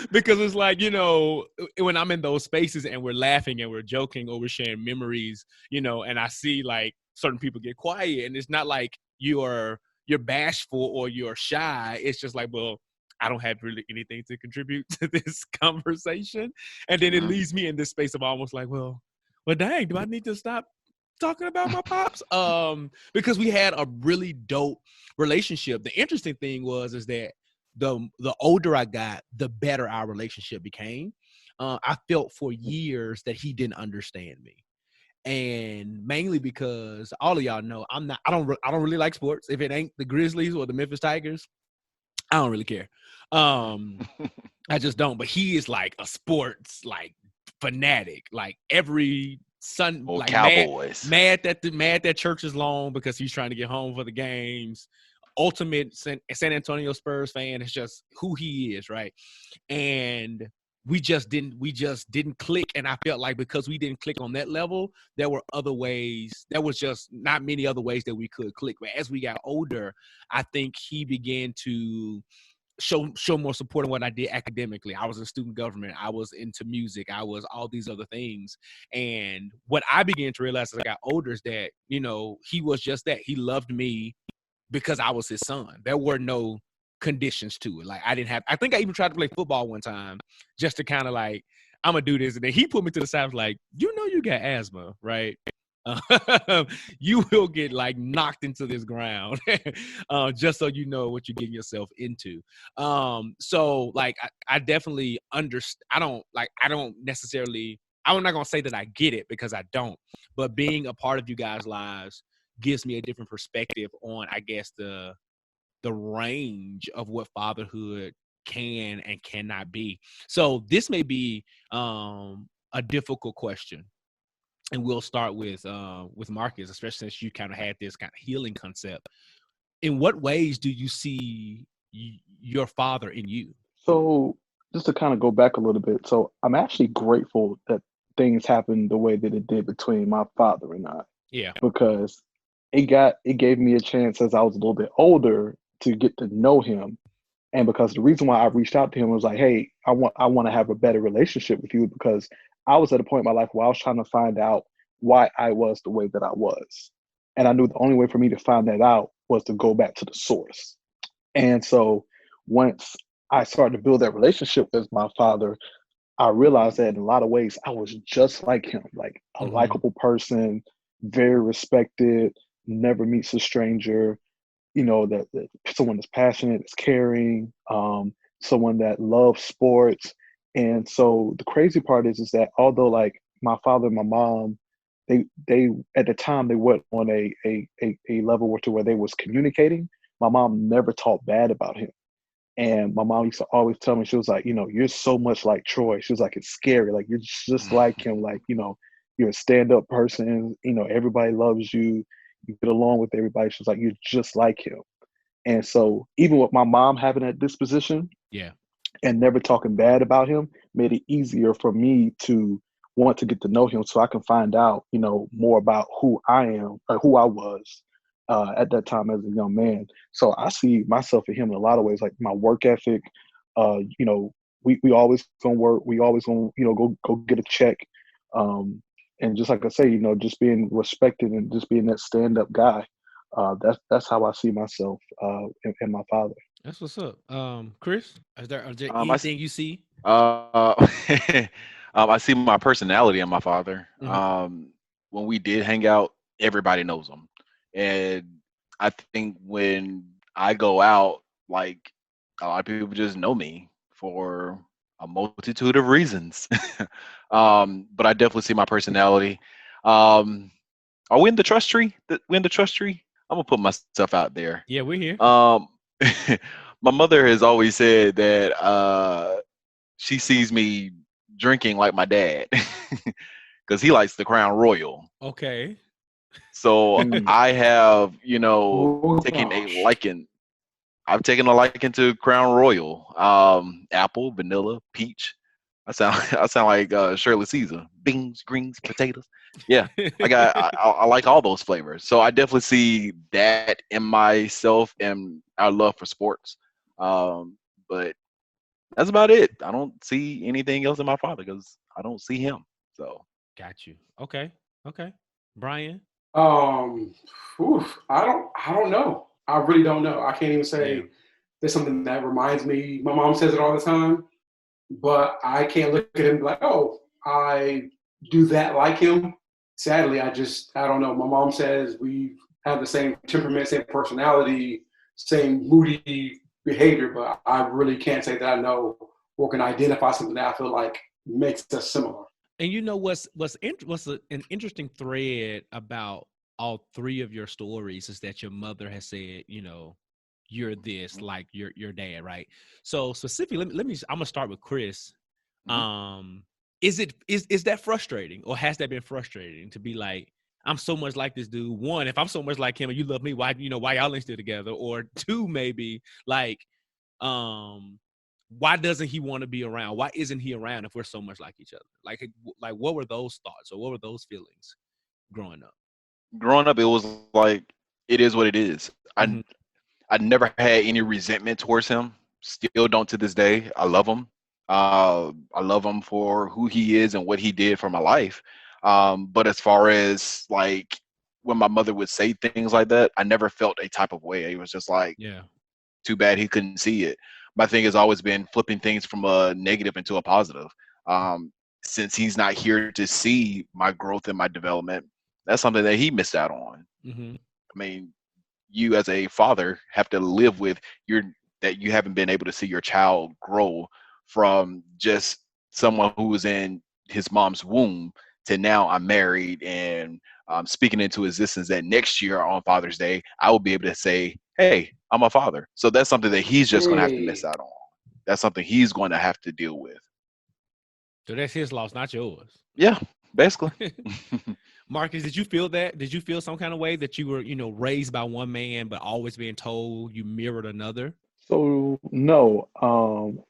[SPEAKER 2] Because it's like, when I'm in those spaces and we're laughing and we're joking or we're sharing memories, and I see like certain people get quiet, and it's not like you're bashful or you're shy. It's just like, well, I don't have really anything to contribute to this conversation. And then it leaves me in this space of almost like, well, dang, do I need to stop talking about my pops? Because we had a really dope relationship. The interesting thing is that the older I got, the better our relationship became. I felt for years that he didn't understand me. And mainly because all of y'all know I don't really like sports. If it ain't the Grizzlies or the Memphis Tigers, I don't really care. I just don't. But he is like a sports like fanatic. Like every Sun, like
[SPEAKER 4] Cowboys.
[SPEAKER 2] Mad that church is long because he's trying to get home for the games. Ultimate San Antonio Spurs fan. It's just who he is, right? And we just didn't click. And I felt like because we didn't click on that level, there were other ways. There was just not many other ways that we could click. But as we got older, I think he began to show more support in what I did academically. I was in student government. I was into music. I was all these other things. And what I began to realize as I got older is that, he was just that. He loved me because I was his son. There were no conditions to it. Like I think I even tried to play football one time just to kind of like, I'm going to do this. And then he put me to the side, like, you got asthma, right? You will get like knocked into this ground just so you know what you're getting yourself into. So like I definitely understand. I'm not gonna say that I get it because I don't, but being a part of you guys' lives gives me a different perspective on, I guess, the range of what fatherhood can and cannot be. So this may be a difficult question. And we'll start with Marcus, especially since you kind of had this kind of healing concept. In what ways do you see your father in you?
[SPEAKER 5] So just to kind of go back a little bit. So I'm actually grateful that things happened the way that it did between my father and I,
[SPEAKER 2] Yeah.
[SPEAKER 5] because it gave me a chance as I was a little bit older to get to know him. And because the reason why I reached out to him was like, hey, I want to have a better relationship with you, because I was at a point in my life where I was trying to find out why I was the way that I was. And I knew the only way for me to find that out was to go back to the source. And so once I started to build that relationship with my father, I realized that in a lot of ways I was just like him, like a
[SPEAKER 2] Mm-hmm.
[SPEAKER 5] likable person, very respected, never meets a stranger, that someone that's passionate, is caring, someone that loves sports. And so the crazy part is that although like my father and my mom, they at the time they weren't on a level to where they was communicating. My mom never talked bad about him. And my mom used to always tell me, she was like, you're so much like Troy. She was like, it's scary. Like, you're just like him. Like, you're a stand up person. Everybody loves you. You get along with everybody. She was like, you're just like him. And so, even with my mom having that disposition
[SPEAKER 2] Yeah.
[SPEAKER 5] and never talking bad about him, made it easier for me to want to get to know him so I can find out, more about who I am, who I was at that time as a young man. So I see myself in him in a lot of ways, like my work ethic. We always gonna work. We always gonna go get a check. And just like I say, just being respected and just being that stand up guy. That's how I see myself and my father.
[SPEAKER 2] That's what's up. Chris, is there
[SPEAKER 4] I
[SPEAKER 2] anything you see?
[SPEAKER 4] I see my personality in my father.
[SPEAKER 2] Mhm.
[SPEAKER 4] When we did hang out, everybody knows him, and I think when I go out, like a lot of people just know me for a multitude of reasons. But I definitely see my personality. Um, are we in the trust tree? We in the trust tree? I'm gonna put myself out there.
[SPEAKER 2] Yeah, we're here.
[SPEAKER 4] Um, my mother has always said that she sees me drinking like my dad because he likes the Crown Royal.
[SPEAKER 2] Okay.
[SPEAKER 4] So
[SPEAKER 5] Mm.
[SPEAKER 4] I have,
[SPEAKER 3] Oh
[SPEAKER 4] taken a
[SPEAKER 3] gosh.
[SPEAKER 4] liking. I've taken a liking to Crown Royal, apple, vanilla, peach. I sound like Shirley Caesar. Beans, greens, potatoes. Yeah, I like all those flavors. So I definitely see that in myself and our love for sports. But that's about it. I don't see anything else in my father because I don't see him. So
[SPEAKER 2] Got you. Okay. Okay. Brian.
[SPEAKER 3] Um, I don't know. I really don't know. I can't even
[SPEAKER 2] Yeah.
[SPEAKER 3] say there's something that reminds me. My mom says it all the time, but I can't look at him and be like, oh, I do that like him. Sadly, I don't know. My mom says we have the same temperament, same personality, same moody behavior, but I really can't say that I know or can identify something that I feel like makes us similar.
[SPEAKER 2] And an interesting thread about all three of your stories is that your mother has said, you're this like your dad, right? So specifically, I'm gonna start with Chris.
[SPEAKER 4] mhm.
[SPEAKER 2] Um, is that frustrating, or has that been frustrating to be like, I'm so much like this dude? One, if I'm so much like him and you love me, why y'all ain't still together? Or two, maybe like, um, why doesn't he want to be around? Why isn't he around if we're so much like each other? Like what were those thoughts or what were those feelings growing up?
[SPEAKER 4] Growing up, it was like it is what it is.
[SPEAKER 2] Mm-hmm.
[SPEAKER 4] I never had any resentment towards him. Still don't to this day. I love him. I love him for who he is and what he did for my life. But as far as like when my mother would say things like that, I never felt a type of way. It was just like,
[SPEAKER 2] Yeah.
[SPEAKER 4] too bad he couldn't see it. My thing has always been flipping things from a negative into a positive. Um, since he's not here to see my growth and my development, that's something that he missed out on.
[SPEAKER 2] Mm-hmm.
[SPEAKER 4] I mean, you as a father have to live with your that you haven't been able to see your child grow from just someone who was in his mom's womb to now I'm married and speaking into existence that next year on Father's Day I will be able to say, "Hey, I'm a father." So that's something that he's just going to have to miss
[SPEAKER 3] Hey,
[SPEAKER 4] out on. That's something he's going to have to deal with.
[SPEAKER 2] So that's his loss, not yours.
[SPEAKER 4] Yeah, basically.
[SPEAKER 2] Marcus, did you feel that? Did you feel some kind of way that you were, raised by one man, but always being told you mirrored another?
[SPEAKER 5] So no,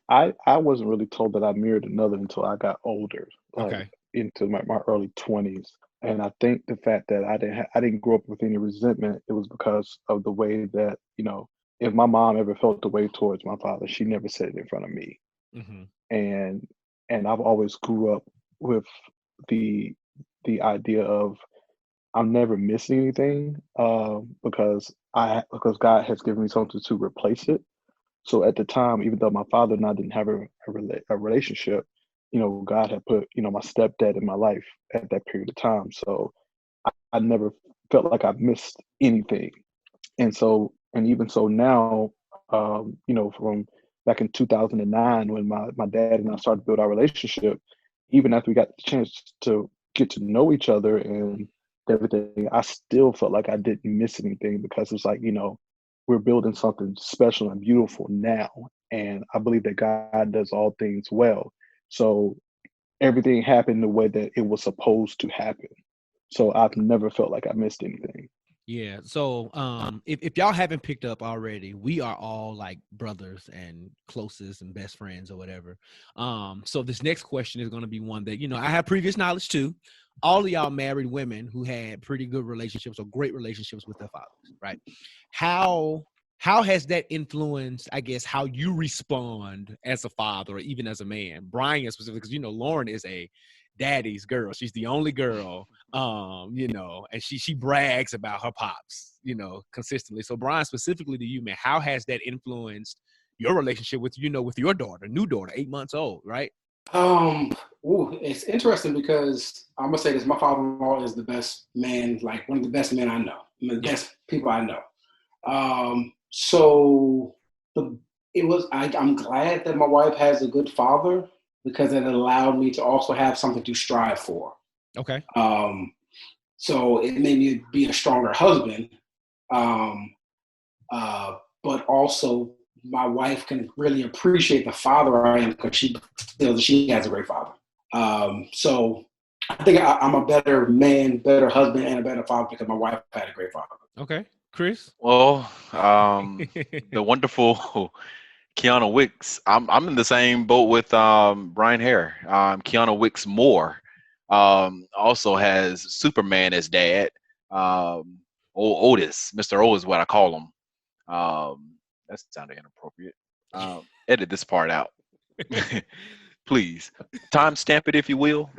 [SPEAKER 5] I wasn't really told that I married another until I got older, like
[SPEAKER 2] Okay.
[SPEAKER 5] into my early 20s. And I think the fact that I didn't grow up with any resentment, it was because of the way that, if my mom ever felt the way towards my father, she never said it in front of me.
[SPEAKER 2] Hmm.
[SPEAKER 5] And I've always grew up with the idea of I'm never missing anything, because God has given me something to replace it. So at the time, even though my father and I didn't have a relationship, God had put, my stepdad in my life at that period of time. So I never felt like I missed anything. And even so now, from back in 2009 when my dad and I started to build our relationship, even after we got the chance to get to know each other and everything, I still felt like I didn't miss anything because it's like, we're building something special and beautiful now. And I believe that God does all things well. So everything happened the way that it was supposed to happen. So I've never felt like I missed anything.
[SPEAKER 2] Yeah. So if y'all haven't picked up already, we are all like brothers and closest and best friends or whatever. So this next question is gonna be one that, I have previous knowledge to. All of y'all married women who had pretty good relationships or great relationships with their fathers, right? How how has that influenced, I guess, how you respond as a father or even as a man? Brian specifically, because Lauren is a daddy's girl. She's the only girl, and she brags about her pops, consistently. So Brian, specifically to you, man, how has that influenced your relationship with, with your daughter, new daughter, 8 months old, right?
[SPEAKER 3] Um, it's interesting because I'm gonna say this: my father-in-law is the best man, like one of the best men I know, one of the
[SPEAKER 2] Yeah.
[SPEAKER 3] best people I know. So the it was I'm glad that my wife has a good father because it allowed me to also have something to strive for.
[SPEAKER 2] Okay.
[SPEAKER 3] Um, so it made me be a stronger husband. Um, but also my wife can really appreciate the father I am because she feels that she has a great father. So I think I'm a better man, better husband, and a better father because my wife had a great father.
[SPEAKER 2] Okay. Chris?
[SPEAKER 4] Well, the wonderful Keanu Wicks. I'm in the same boat with Bryan Haire. Keanu Wicks Moore also has Superman as dad. Otis, Mr. O is what I call him. That sounded inappropriate. Edit this part out, please. Timestamp it if you will.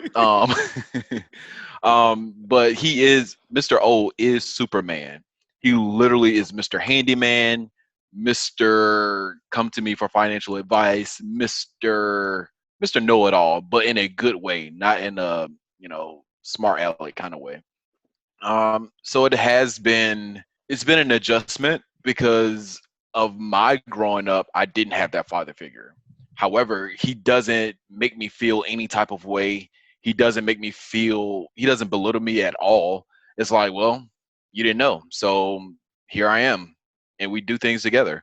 [SPEAKER 4] But he is Mr. O is Superman. He literally is Mr. Handyman, Mr. Come to me for financial advice, Mr. Know It All, but in a good way, not in a smart aleck kind of way. So it's been an adjustment because of my growing up. I didn't have that father figure. However, he doesn't make me feel any type of way. He doesn't belittle me at all. It's like, well, you didn't know, so here I am, and we do things together.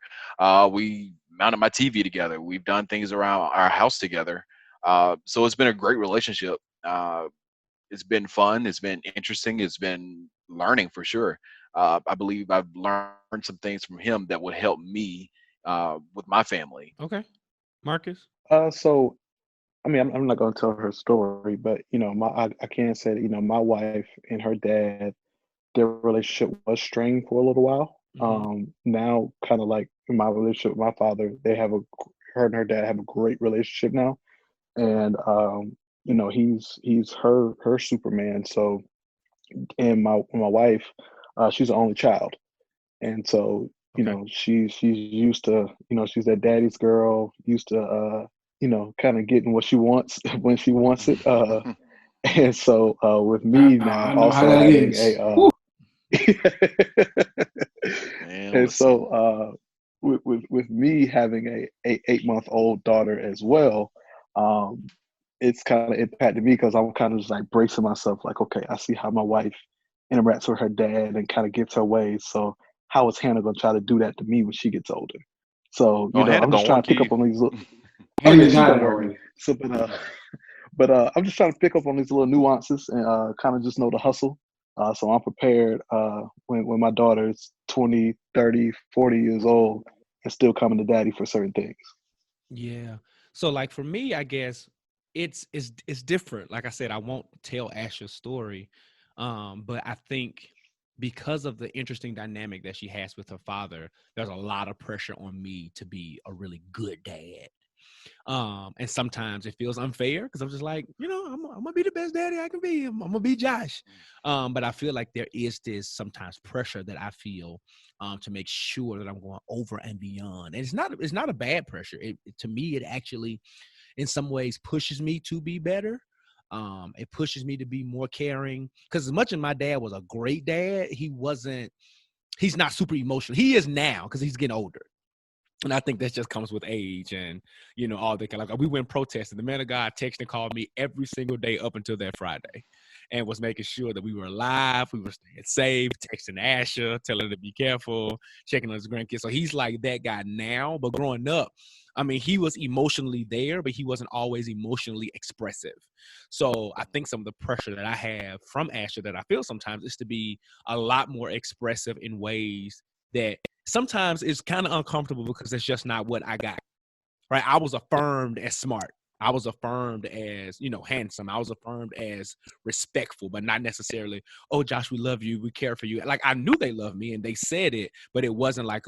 [SPEAKER 4] We mounted my TV together. We've done things around our house together. So it's been a great relationship. It's been fun. It's been interesting. It's been learning for sure. I believe I've learned some things from him that would help me with my family.
[SPEAKER 2] Okay. Marcus?
[SPEAKER 5] So I mean, I'm not going to tell her story, but I can say that my wife and her dad, their relationship was strained for a little while.
[SPEAKER 2] Mm-hmm.
[SPEAKER 5] Now, kind of like my relationship with my father, her and her dad have a great relationship now, and he's her Superman. So, and my wife, she's the only child, and so
[SPEAKER 2] Okay.
[SPEAKER 5] she's used to, she's that daddy's girl, used to kind of getting what she wants when she wants it. And so with me now
[SPEAKER 3] I know how
[SPEAKER 5] also
[SPEAKER 3] that
[SPEAKER 5] having
[SPEAKER 3] is.
[SPEAKER 4] Man,
[SPEAKER 5] and
[SPEAKER 4] listen.
[SPEAKER 5] so with me having a 8-month old daughter as well, um, it's kind of impacted me because I'm kind of just like bracing myself, like, okay, I see how my wife interacts with her dad and kind of gets her ways. So how is Hannah gonna try to do that to me when she gets older? So
[SPEAKER 4] Oh, Hannah
[SPEAKER 5] I'm just
[SPEAKER 4] gonna
[SPEAKER 5] trying
[SPEAKER 4] work
[SPEAKER 5] to pick
[SPEAKER 4] you.
[SPEAKER 5] up on these little. Oh yeah,
[SPEAKER 3] Hannah's
[SPEAKER 5] she's
[SPEAKER 3] got
[SPEAKER 5] gonna
[SPEAKER 3] it
[SPEAKER 5] work me.
[SPEAKER 3] already.
[SPEAKER 5] So, I'm just trying to pick up on these little nuances and kind of just know the hustle. So I'm prepared when my daughter is 20, 30, 40 years old and still coming to daddy for certain things.
[SPEAKER 2] Yeah. So like for me, I guess it's different. Like I said, I won't tell Asha's story. But I think because of the interesting dynamic that she has with her father, there's a lot of pressure on me to be a really good dad. And sometimes it feels unfair because I'm just like, I'm gonna be the best daddy I can be. I'm gonna be Josh. But I feel like there is this sometimes pressure that I feel to make sure that I'm going over and beyond. And it's not a bad pressure. To me, it actually in some ways pushes me to be better. It pushes me to be more caring because as much as my dad was a great dad, he's not super emotional. He is now because he's getting older. And I think that just comes with age and, all that kind of like we went protesting. The man of God texted and called me every single day up until that Friday and was making sure that we were alive. We were staying safe, texting Asha, telling her to be careful, checking on his grandkids. So he's like that guy now. But growing up, I mean, he was emotionally there, but he wasn't always emotionally expressive. So I think some of the pressure that I have from Asha that I feel sometimes is to be a lot more expressive in ways that sometimes it's kind of uncomfortable because it's just not what I got, right? I was affirmed as smart. I was affirmed as, handsome. I was affirmed as respectful, but not necessarily, oh, Josh, we love you. We care for you. Like I knew they loved me and they said it, but it wasn't like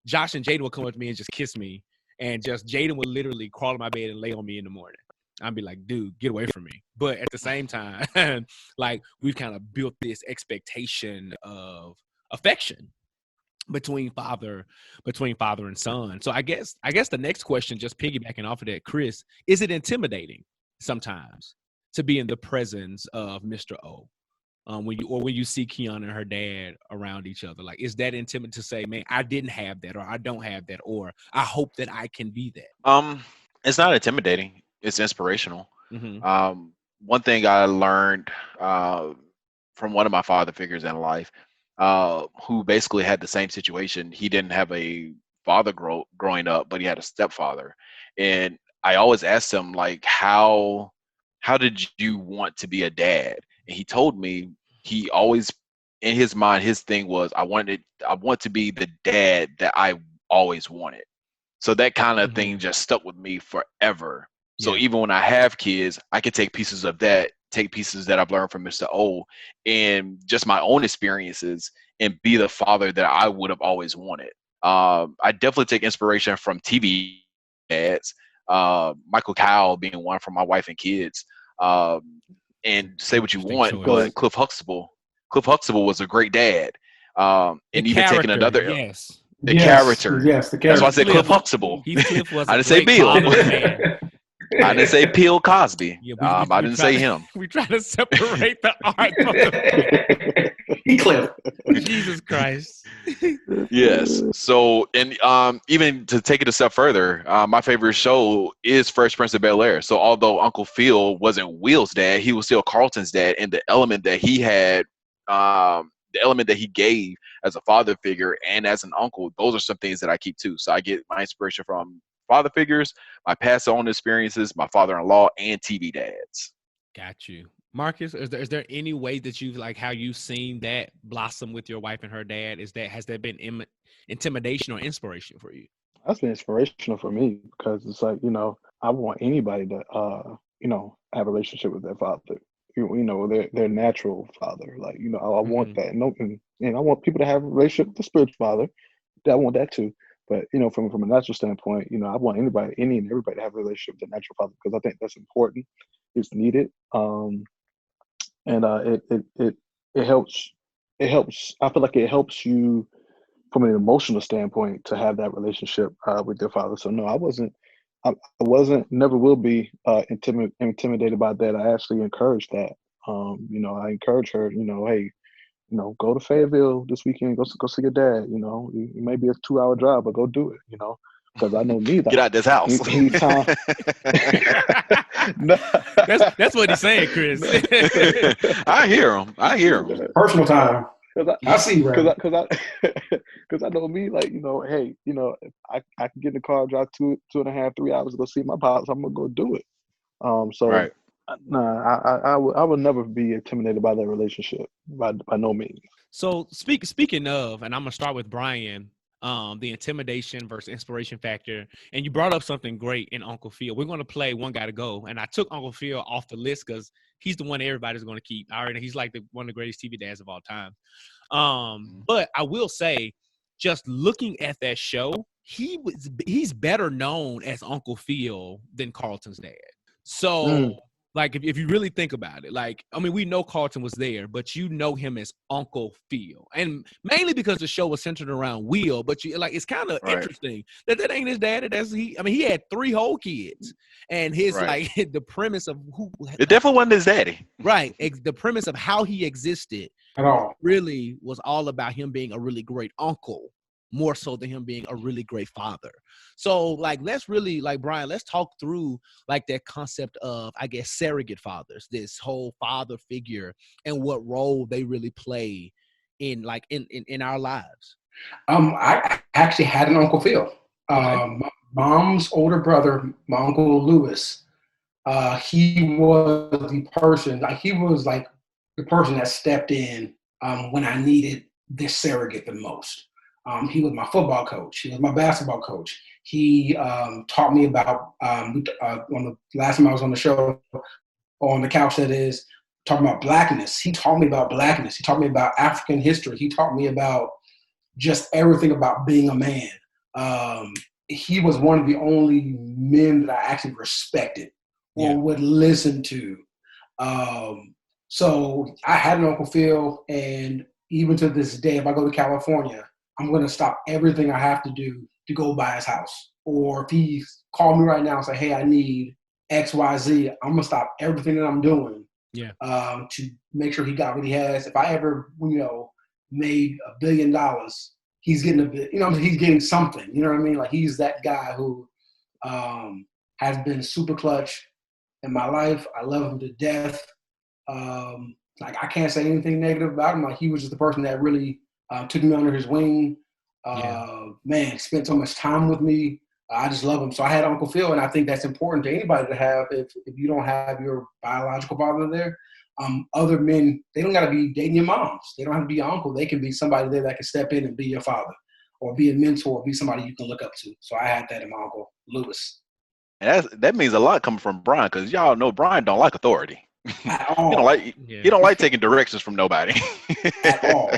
[SPEAKER 2] Josh and Jaden would come up to me and just kiss me. And just Jaden would literally crawl in my bed and lay on me in the morning. I'd be like, dude, get away from me. But at the same time, like we've kind of built this expectation of affection between father and son. So I guess the next question, just piggybacking off of that, Chris, is it intimidating sometimes to be in the presence of Mr. O? When you see Kiana and her dad around each other, like, is that intimidating to say, man, I didn't have that, or I don't have that, or I hope that I can be that?
[SPEAKER 4] It's not intimidating. It's inspirational.
[SPEAKER 2] Mm-hmm.
[SPEAKER 4] One thing I learned from one of my father figures in life, who basically had the same situation. He didn't have a father growing up, but he had a stepfather. And I always asked him, like, how did you want to be a dad? And he told me he always, in his mind, his thing was, I want to be the dad that I always wanted. So that kind of thing just stuck with me forever. So even when I have kids, I can take pieces that I've learned from Mr. O and just my own experiences and be the father that I would have always wanted. I definitely take inspiration from TV dads, Michael Kyle being one from my wife and kids. And say what you want, but Cliff Huxtable was a great dad. And even taking another,
[SPEAKER 2] yes.
[SPEAKER 4] The character.
[SPEAKER 3] Yes,
[SPEAKER 4] That's why I said Cliff Huxtable.
[SPEAKER 2] Heathcliff was
[SPEAKER 4] I didn't say Bill. I didn't say Bill Cosby.
[SPEAKER 2] Yeah,
[SPEAKER 4] I didn't say him.
[SPEAKER 2] We try to separate the art from the
[SPEAKER 3] Heathcliff.
[SPEAKER 2] Jesus Christ.
[SPEAKER 4] Yes. So, and even to take it a step further, my favorite show is Fresh Prince of Bel-Air. So although Uncle Phil wasn't Will's dad, he was still Carlton's dad, and the element that he had, the element that he gave as a father figure and as an uncle, those are some things that I keep too. So I get my inspiration from father figures, my past own experiences, my father-in-law, and TV dads.
[SPEAKER 2] Got you. Marcus, is there any way that you've like how you've seen that blossom with your wife and her dad? Has that been intimidation or inspiration for you?
[SPEAKER 5] That's been inspirational for me because it's like, I want anybody to, have a relationship with their father. Their natural father. Like, I want that. And I want people to have a relationship with the spiritual father. I want that too. But, from a natural standpoint, I want any and everybody to have a relationship with the natural father because I think that's important. It's needed. It helps. I feel like it helps you from an emotional standpoint to have that relationship with your father. So no, I wasn't, never will be intimidated by that. I actually encourage that. I encourage her, hey, go to Fayetteville this weekend, go see your dad, it may be a 2-hour drive, but go do it, because I know me.
[SPEAKER 4] Get out this house.
[SPEAKER 5] Anytime.
[SPEAKER 2] That's what he's saying, Chris.
[SPEAKER 4] I hear him.
[SPEAKER 3] Personal time. I see, right?
[SPEAKER 5] Because I know me, like, hey, if I can get in the car, drive 2.5, 3 hours to go see my pops, I'm gonna go do it. So
[SPEAKER 4] right.
[SPEAKER 5] I would never be intimidated by that relationship by no means.
[SPEAKER 2] So speaking of, and I'm gonna start with Bryan. the intimidation versus inspiration factor. And you brought up something great in Uncle Phil. We're going to play One Gotta Go. And I took Uncle Phil off the list because he's the one everybody's going to keep. I already, he's like one of the greatest TV dads of all time. But I will say, just looking at that show, he's better known as Uncle Phil than Carlton's dad. So like if you really think about it, like, I mean, we know Carlton was there, but you know him as Uncle Phil, and mainly because the show was centered around Will. But you like, it's kind of interesting that ain't his dad. He had 3 whole kids, and his like the premise of
[SPEAKER 4] it definitely wasn't his daddy,
[SPEAKER 2] right? The premise of how he existed
[SPEAKER 3] at all
[SPEAKER 2] really was all about him being a really great uncle, more so than him being a really great father. So like, let's really, like, Bryan, let's talk through like that concept of, I guess, surrogate fathers, this whole father figure, and what role they really play in like in our lives.
[SPEAKER 3] I actually had an Uncle Phil. My mom's older brother, my Uncle Lewis, he was the person, like he was like the person that stepped in when I needed this surrogate the most. He was my football coach. He was my basketball coach. He taught me about, on the last time I was on the show, on the couch that is, talking about blackness. He taught me about blackness. He taught me about African history. He taught me about just everything about being a man. He was one of the only men that I actually respected or would listen to. So I had an Uncle Phil, and even to this day, if I go to California, I'm going to stop everything I have to do to go by his house. Or if he called me right now and say, hey, I need X, Y, Z, I'm going to stop everything that I'm doing to make sure he got what he has. If I ever, made $1 billion, he's getting a bit, he's getting something, you know what I mean? Like, he's that guy who has been super clutch in my life. I love him to death. Like, I can't say anything negative about him. Like, he was just the person that really took me under his wing. Man, spent so much time with me. I just love him. So I had Uncle Phil, and I think that's important to anybody to have if you don't have your biological father there. Other men, they don't got to be dating your moms. They don't have to be your uncle. They can be somebody there that can step in and be your father, or be a mentor, or be somebody you can look up to. So I had that in my Uncle Lewis.
[SPEAKER 4] And that means a lot coming from Bryan, because y'all know Bryan don't like authority.
[SPEAKER 3] At all.
[SPEAKER 4] He don't like taking directions from nobody.
[SPEAKER 3] At all.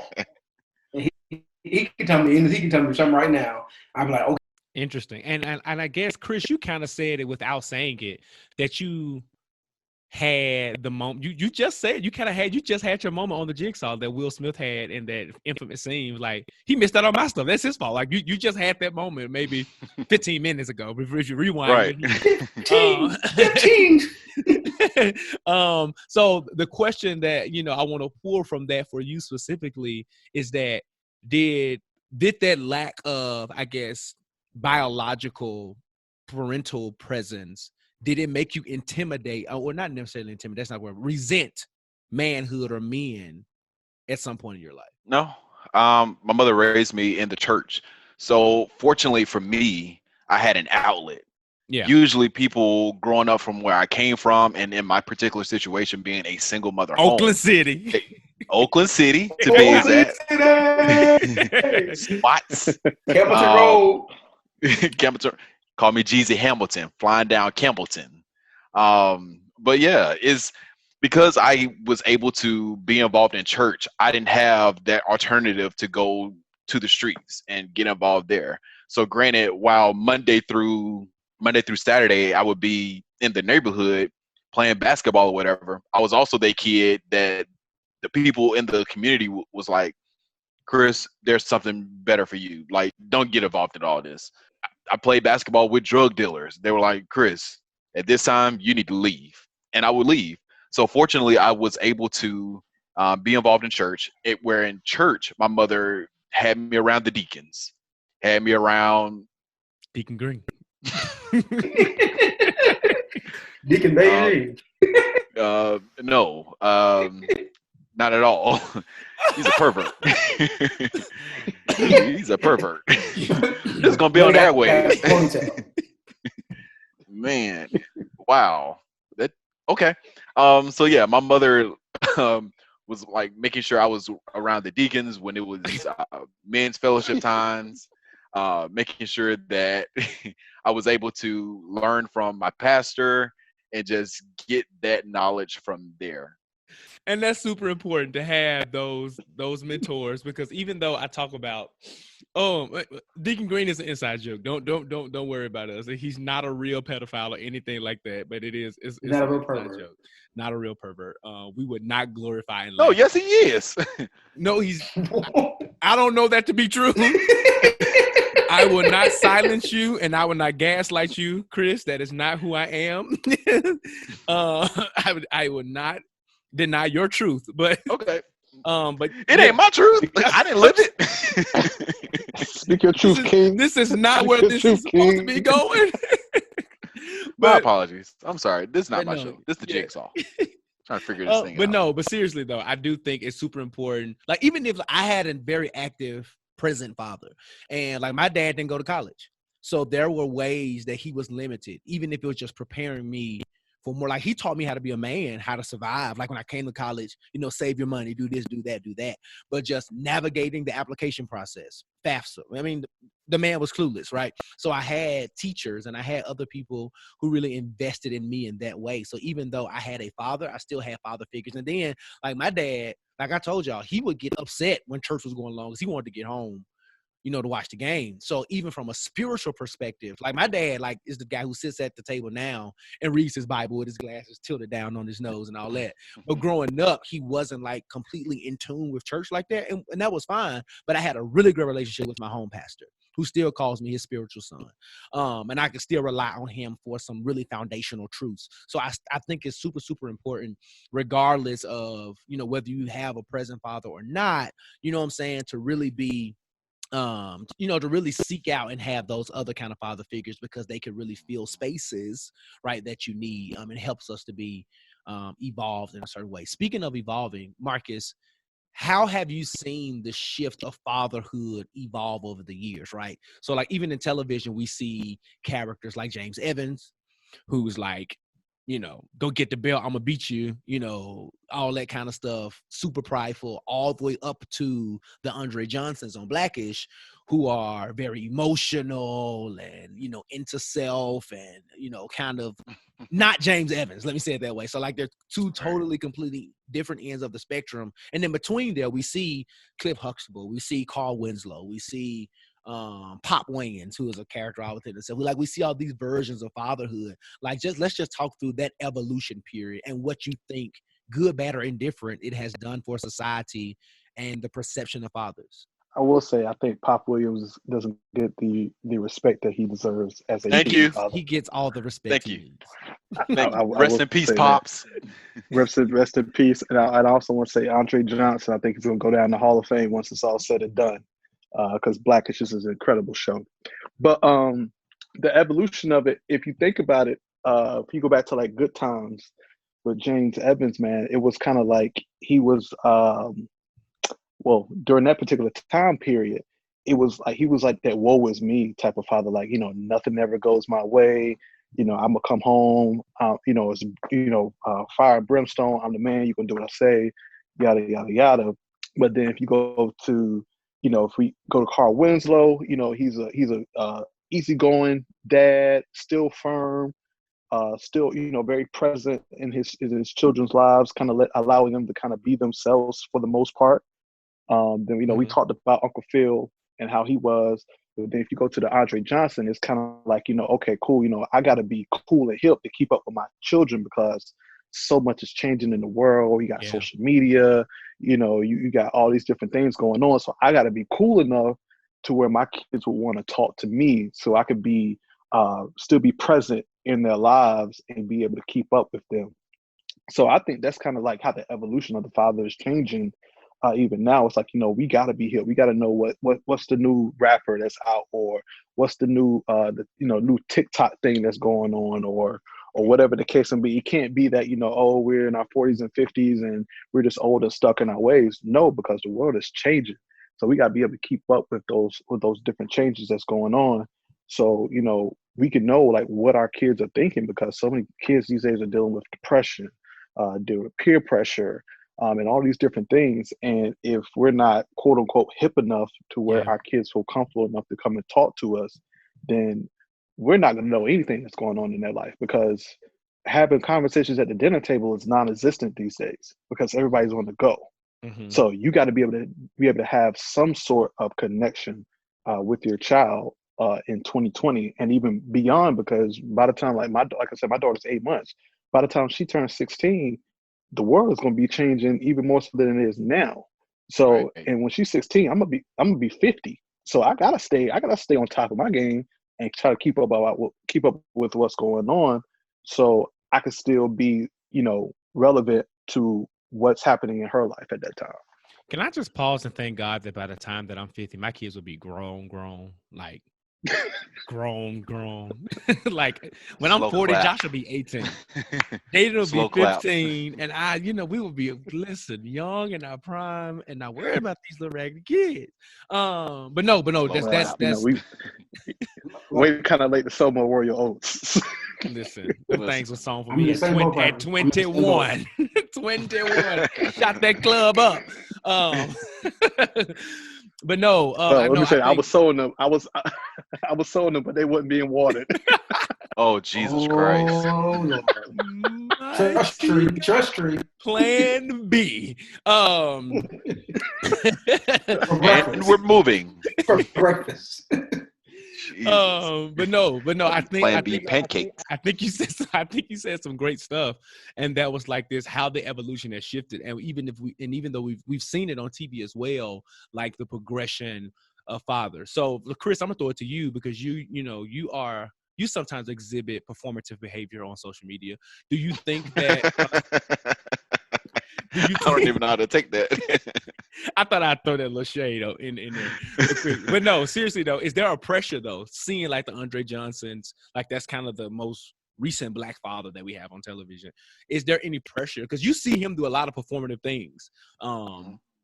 [SPEAKER 3] He can tell me, and he can tell me something right now. I'm like, okay.
[SPEAKER 2] Interesting. And I guess, Chris, you kind of said it without saying it, that you had the moment. You just said you just had your moment on the jigsaw that Will Smith had in that infamous scene. Like, he missed out on my stuff. That's his fault. Like, you just had that moment maybe 15 minutes ago. If you rewind,
[SPEAKER 4] right?
[SPEAKER 3] 15.
[SPEAKER 2] So the question that I want to pull from that for you specifically is that did that lack of, I guess, biological parental presence, did it make you intimidate, or not necessarily intimidate, that's not word, resent manhood or men at some point in your life?
[SPEAKER 4] No. My mother raised me in the church. So fortunately for me, I had an outlet. Yeah. Usually people growing up from where I came from, and in my particular situation being a single mother
[SPEAKER 2] Oakland City.
[SPEAKER 4] Oakland City, to be exact. Spots.
[SPEAKER 3] Campbellton Road.
[SPEAKER 4] Campbellton. Call me Jeezy Hamilton, flying down Campbellton. But yeah, it's because I was able to be involved in church. I didn't have that alternative to go to the streets and get involved there. So granted, while Monday through Saturday, I would be in the neighborhood playing basketball or whatever, I was also the kid that the people in the community was like, Chris, there's something better for you. Like, don't get involved in all this. I played basketball with drug dealers. They were like, Chris, at this time, you need to leave. And I would leave. So fortunately, I was able to be involved in church. Where in church, my mother had me around the deacons, had me around
[SPEAKER 2] Deacon Green.
[SPEAKER 3] Deacon Beijing.
[SPEAKER 4] No, not at all. He's a pervert. He's a pervert. It's gonna be on the airwaves. Man, wow. That okay. So yeah, my mother was like making sure I was around the deacons when it was men's fellowship times. making sure that I was able to learn from my pastor and just get that knowledge from there.
[SPEAKER 2] And that's super important to have those mentors, because even though I talk about, Deacon Green is an inside joke. Don't worry about us. He's not a real pedophile or anything like that. But it's
[SPEAKER 3] Not a
[SPEAKER 2] an
[SPEAKER 3] real
[SPEAKER 2] inside
[SPEAKER 3] pervert.
[SPEAKER 2] joke. Not a real pervert. We would not glorify and
[SPEAKER 4] No,
[SPEAKER 2] laugh.
[SPEAKER 4] yes, he is.
[SPEAKER 2] No, I don't know that to be true. I will not silence you, and I will not gaslight you, Chris. That is not who I am. I would not deny your truth, but
[SPEAKER 4] Okay.
[SPEAKER 2] but
[SPEAKER 4] It ain't my truth. I didn't live it.
[SPEAKER 5] Speak your truth, King.
[SPEAKER 2] This is not
[SPEAKER 5] Speak
[SPEAKER 2] where
[SPEAKER 5] your
[SPEAKER 2] this
[SPEAKER 5] truth,
[SPEAKER 2] is supposed to be
[SPEAKER 5] King.
[SPEAKER 2] going.
[SPEAKER 4] My
[SPEAKER 2] But
[SPEAKER 4] apologies. I'm sorry. This is not my
[SPEAKER 2] no,
[SPEAKER 4] show. This is the
[SPEAKER 2] yeah.
[SPEAKER 4] jigsaw. Trying to figure this thing out.
[SPEAKER 2] But seriously though, I do think it's super important. Like, even if I had a very active present father, and like my dad didn't go to college, so there were ways that he was limited, even if it was just preparing me for more. Like, he taught me how to be a man, how to survive. Like, when I came to college, save your money, do this, do that, do that. But just navigating the application process, FAFSA. I mean, the man was clueless, right? So I had teachers and I had other people who really invested in me in that way. So even though I had a father, I still had father figures. And then, like, my dad, like I told y'all, he would get upset when church was going long because he wanted to get home, to watch the game. So even from a spiritual perspective, like, my dad, like, is the guy who sits at the table now and reads his Bible with his glasses tilted down on his nose and all that. But growing up, he wasn't like completely in tune with church like that. And that was fine. But I had a really good relationship with my home pastor, who still calls me his spiritual son. And I can still rely on him for some really foundational truths. So I think it's super, super important, regardless of, whether you have a present father or not, what I'm saying, to really be to really seek out and have those other kind of father figures, because they can really fill spaces, right, that you need. It helps us to be evolved in a certain way. Speaking of evolving, Marcus, how have you seen the shift of fatherhood evolve over the years, right? So, like, even in television, we see characters like James Evans, who's like, go get the belt, I'm gonna beat you, all that kind of stuff, super prideful, all the way up to the Andre Johnsons on Blackish, who are very emotional and, into self and, kind of not James Evans. Let me say it that way. So, like, they're two totally, completely different ends of the spectrum. And then between there, we see Cliff Huxtable, we see Carl Winslow, we see Pop Wayans, who is a character out within itself. We see all these versions of fatherhood. Like, let's just talk through that evolution period and what you think, good, bad, or indifferent, it has done for society and the perception of fathers.
[SPEAKER 5] I will say, I think Pop Williams doesn't get the respect that he deserves as a
[SPEAKER 4] Thank you.
[SPEAKER 5] father.
[SPEAKER 2] He gets all the respect
[SPEAKER 4] Thank
[SPEAKER 2] he
[SPEAKER 4] you.
[SPEAKER 2] needs.
[SPEAKER 4] Thank you.
[SPEAKER 5] I
[SPEAKER 4] Rest
[SPEAKER 5] will
[SPEAKER 4] in peace,
[SPEAKER 5] say that.
[SPEAKER 4] Pops.
[SPEAKER 5] Rest in peace. And I also want to say Andre Johnson, I think he's going to go down the Hall of Fame once it's all said and done, because Blackish is an incredible show. But the evolution of it, if you think about it, if you go back to like Good Times with James Evans, man, it was kind of like he was, during that particular time period, it was like he was like that woe is me type of father, like, nothing ever goes my way. I'm gonna come home, it's fire and brimstone. I'm the man. You can do what I say, yada yada yada. But then if you go to, if we go to Carl Winslow, he's a easygoing dad, still firm, still very present in his children's lives, kind of allowing them to kind of be themselves for the most part. Then we talked about Uncle Phil and how he was. But then if you go to the Andre Johnson, it's kind of like, okay, cool. I got to be cool and hip to keep up with my children, because so much is changing in the world. You got social media, you got all these different things going on. So I got to be cool enough to where my kids will want to talk to me, so I could be still be present in their lives and be able to keep up with them. So I think that's kind of like how the evolution of the father is changing. Even now, it's like, we got to be here. We got to know what's the new rapper that's out, or what's the new new TikTok thing that's going on, or whatever the case may be. It can't be that we're in our 40s and 50s and we're just old and stuck in our ways. No, because the world is changing. So we got to be able to keep up with those different changes that's going on. So we can know like what our kids are thinking, because so many kids these days are dealing with depression, dealing with peer pressure. and all these different things. And if we're not quote unquote hip enough to where our kids feel comfortable enough to come and talk to us, then we're not going to know anything that's going on in their life, because having conversations at the dinner table is non-existent these days because everybody's on the go.
[SPEAKER 2] Mm-hmm.
[SPEAKER 5] So you got to be able to have some sort of connection with your child in 2020 and even beyond, because by the time, like I said, my daughter's 8 months. By the time she turns 16, the world is going to be changing even more so than it is now. So, and when she's 16, I'm gonna be 50. So I gotta stay on top of my game and try to keep up with what's going on, so I can still be, relevant to what's happening in her life at that time.
[SPEAKER 2] Can I just pause and thank God that by the time that I'm 50, my kids will be grown, like grown. Like when I'm 40, Josh will be 18. Jaden will be 15. And we will be, young in our prime and not worried about these little raggedy kids. But no, that's
[SPEAKER 5] wait kind of late to sell more Royal Oats.
[SPEAKER 2] Listen, the things were sown for me at 21. 21. Shot that club up. But no,
[SPEAKER 5] let me say, I was sowing them. I was sowing them, but they wasn't being watered.
[SPEAKER 4] Oh, Jesus Christ.
[SPEAKER 3] Lord. Trust tree.
[SPEAKER 2] Plan B.
[SPEAKER 4] And we're moving.
[SPEAKER 3] For breakfast.
[SPEAKER 2] But no, I think
[SPEAKER 4] pancakes.
[SPEAKER 2] I think you said some great stuff, and that was like this: how the evolution has shifted, and even though we've seen it on TV as well, like the progression of fathers. So, Chris, I'm gonna throw it to you because you sometimes exhibit performative behavior on social media. Do you think that?
[SPEAKER 4] I don't even know how to take that.
[SPEAKER 2] I thought I'd throw that little shade in there. But no, seriously though, is there a pressure though, seeing like the Andre Johnsons, like that's kind of the most recent Black father that we have on television? Is there any pressure? Because you see him do a lot of performative things.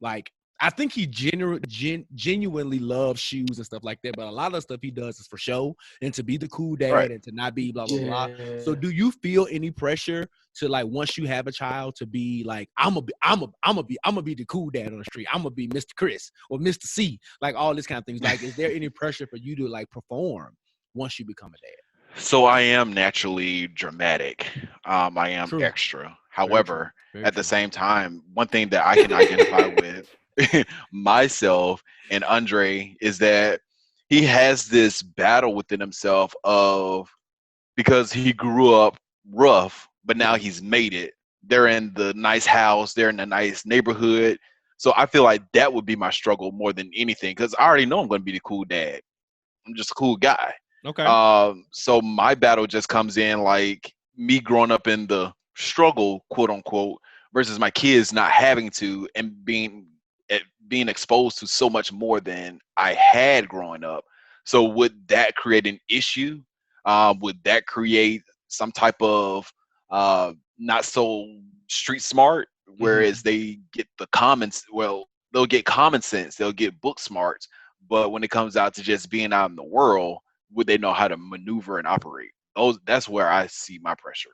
[SPEAKER 2] Like I think he genuinely loves shoes and stuff like that, but a lot of the stuff he does is for show and to be the cool dad and to not be blah blah blah. So do you feel any pressure to, like, once you have a child, to be like, I'm gonna be the cool dad on the street, I'm gonna be Mr. Chris or Mr. C, like all this kind of things? Like, is there any pressure for you to like perform once you become a dad?
[SPEAKER 4] So I am naturally dramatic. I am
[SPEAKER 2] True.
[SPEAKER 4] Extra. However,
[SPEAKER 2] Very
[SPEAKER 4] at
[SPEAKER 2] true.
[SPEAKER 4] the same time, one thing that I can identify with myself and Andre is that he has this battle within himself of, because he grew up rough, but now he's made it. They're in the nice house, they're in a nice neighborhood. So I feel like that would be my struggle more than anything, because I already know I'm going to be the cool dad. I'm just a cool guy.
[SPEAKER 2] Okay.
[SPEAKER 4] So my battle just comes in like me growing up in the struggle, quote unquote, versus my kids not having to and being exposed to so much more than I had growing up. So would that create an issue? Would that create some type of not so street smart, whereas they get they'll get common sense, they'll get book smarts, but when it comes out to just being out in the world, would they know how to maneuver and operate? That's where I see my pressure.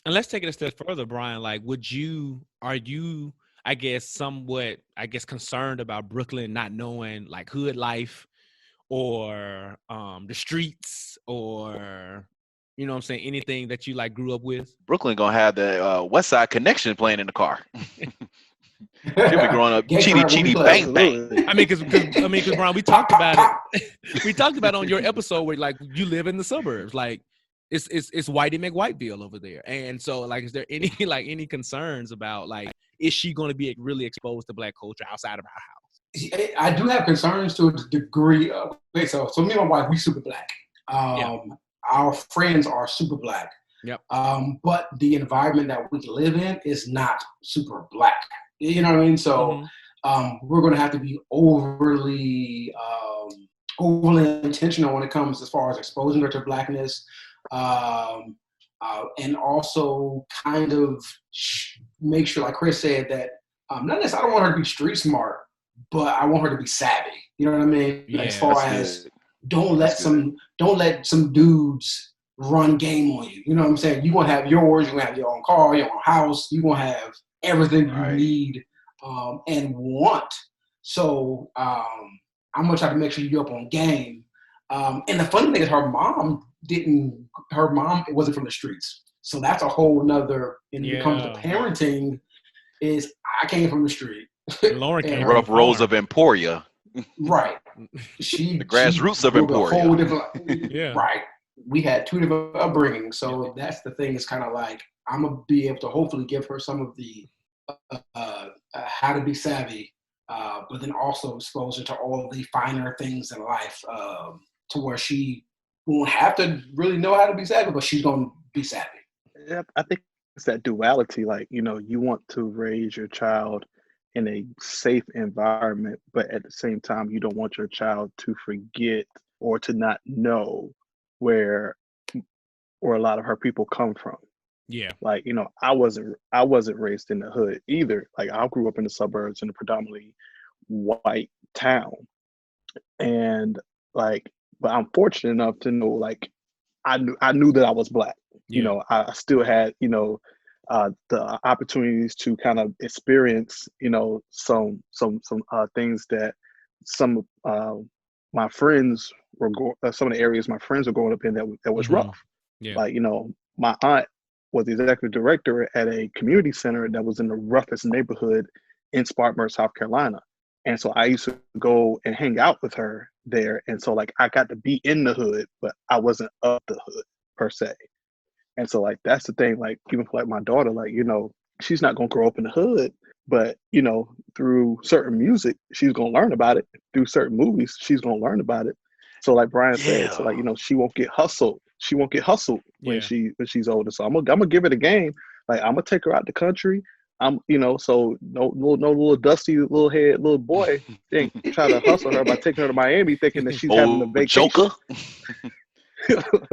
[SPEAKER 2] And let's take it a step further, Bryan. Like, are you, I guess, somewhat, concerned about Brooklyn not knowing like hood life or the streets, or, you know what I'm saying, anything that you like grew up with?
[SPEAKER 4] Brooklyn gonna have the West Side Connection playing in the car. She'll be growing up chitty bang bang.
[SPEAKER 2] I mean, because Bryan, we talked about it. We talked about it on your episode where like you live in the suburbs, like it's Whitey McWhiteville over there, and so like, is there any concerns about like, is she going to be really exposed to Black culture outside of our house?
[SPEAKER 3] I do have concerns to a degree. So me and my wife, we super Black. Our friends are super Black.
[SPEAKER 2] Yep.
[SPEAKER 3] But the environment that we live in is not super Black. You know what I mean? So we're going to have to be overly intentional when it comes as far as exposing her to Blackness, and also kind of make sure, like Chris said, that not necessarily, I don't want her to be street smart, but I want her to be savvy. You know what I mean?
[SPEAKER 2] Yeah,
[SPEAKER 3] as far as don't let some dudes run game on you. You know what I'm saying? You want to have yours. You want to have your own car, your own house. You want to have everything you need and want. So I'm gonna try to make sure you're up on game. And the funny thing is, her mom wasn't from the streets, so that's a whole nother. And when it comes to parenting, is I came from the street.
[SPEAKER 2] Lauren came
[SPEAKER 4] the rough roads of Emporia.
[SPEAKER 3] Right.
[SPEAKER 4] The grassroots of Emporia.
[SPEAKER 3] Whole different, right. We had two different upbringings, so that's the thing. It's kind of like I'm gonna be able to hopefully give her some of the how to be savvy, but then also expose her to all the finer things in life, to where she won't have to really know how to be savvy, but she's gonna be savvy.
[SPEAKER 5] Yeah, I think it's that duality. Like, you know, you want to raise your child in a safe environment, but at the same time, you don't want your child to forget or to not know where a lot of her people come from.
[SPEAKER 2] Yeah.
[SPEAKER 5] Like, you know, I wasn't raised in the hood either. Like, I grew up in the suburbs in a predominantly white town. And like, but I'm fortunate enough to know, like, I knew that I was Black. You know, I still had, you know, the opportunities to kind of experience, you know, some things that some of my friends were some of the areas my friends were growing up in that was rough. Yeah. Like, you know, my aunt was the executive director at a community center that was in the roughest neighborhood in Spartanburg, South Carolina. And so I used to go and hang out with her there. And so like I got to be in the hood, but I wasn't of the hood per se. And so like that's the thing, like even for like my daughter, like, you know, she's not gonna grow up in the hood, but you know, through certain music, she's gonna learn about it. Through certain movies, she's gonna learn about it. So like Bryan said, so like, you know, she won't get hustled. She won't get hustled when she's older. So I'm gonna give her the game. Like I'm gonna take her out the country. I'm, you know, so no little dusty little head little boy didn't try to hustle her by taking her to Miami thinking that she's having a vacation.
[SPEAKER 4] Joker.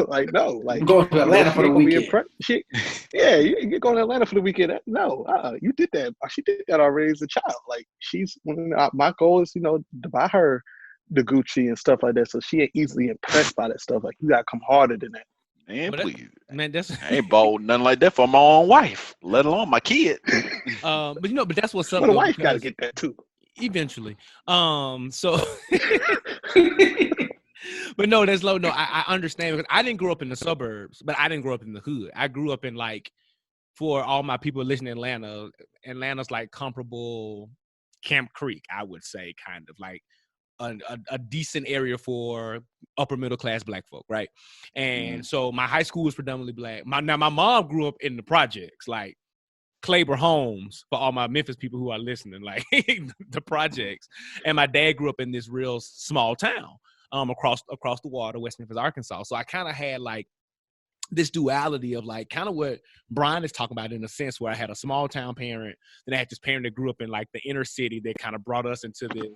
[SPEAKER 5] Like no, like
[SPEAKER 3] going to Atlanta for the weekend.
[SPEAKER 5] You're going to Atlanta for the weekend. No, you did that. She did that already as a child. Like she's my goal is, you know, to buy her the Gucci and stuff like that, so she ain't easily impressed by that stuff. Like you gotta come harder than that.
[SPEAKER 4] Man, please,
[SPEAKER 2] that's
[SPEAKER 4] I ain't bought nothing like that for my own wife, let alone my kid.
[SPEAKER 2] But you know, but that's what's up.
[SPEAKER 5] But a wife gotta get that too.
[SPEAKER 2] Eventually. So. But no, there's low. No, I understand because I didn't grow up in the suburbs, but I didn't grow up in the hood. I grew up in like, for all my people listening in Atlanta, Atlanta's like comparable Camp Creek, I would say, kind of like a decent area for upper middle class Black folk, right? And so my high school was predominantly Black. My mom grew up in the projects, like Claiborne Homes, for all my Memphis people who are listening, like the projects. And my dad grew up in this real small town. Across the water, West Memphis, Arkansas. So I kind of had like this duality of like kind of what Bryan is talking about in a sense, where I had a small town parent, then I had this parent that grew up in like the inner city that kind of brought us into the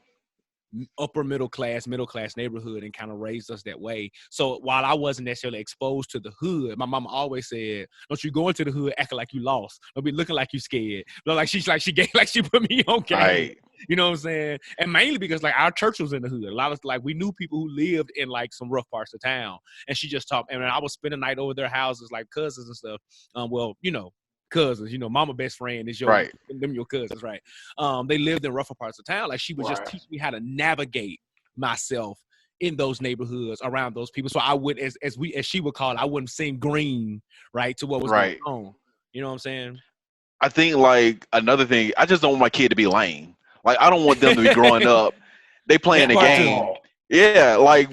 [SPEAKER 2] upper middle class neighborhood and kind of raised us that way. So while I wasn't necessarily exposed to the hood, my mama always said, "Don't you go into the hood acting like you lost. Don't be looking like you scared." No, like she put me on game. Right. You know what I'm saying? And mainly because like our church was in the hood. A lot of like we knew people who lived in like some rough parts of town, and she just taught. And I would spend the night over their houses, like cousins and stuff. Well, you know, cousins, you know, mama best friend is your cousins, right? They lived in rougher parts of town. Like she would just teach me how to navigate myself in those neighborhoods around those people. So I would, as she would call it, I wouldn't sing green, right, to what was going on. You know what I'm saying?
[SPEAKER 4] I think like another thing, I just don't want my kid to be lame. Like I don't want them to be growing up. They playing a game. Yeah, like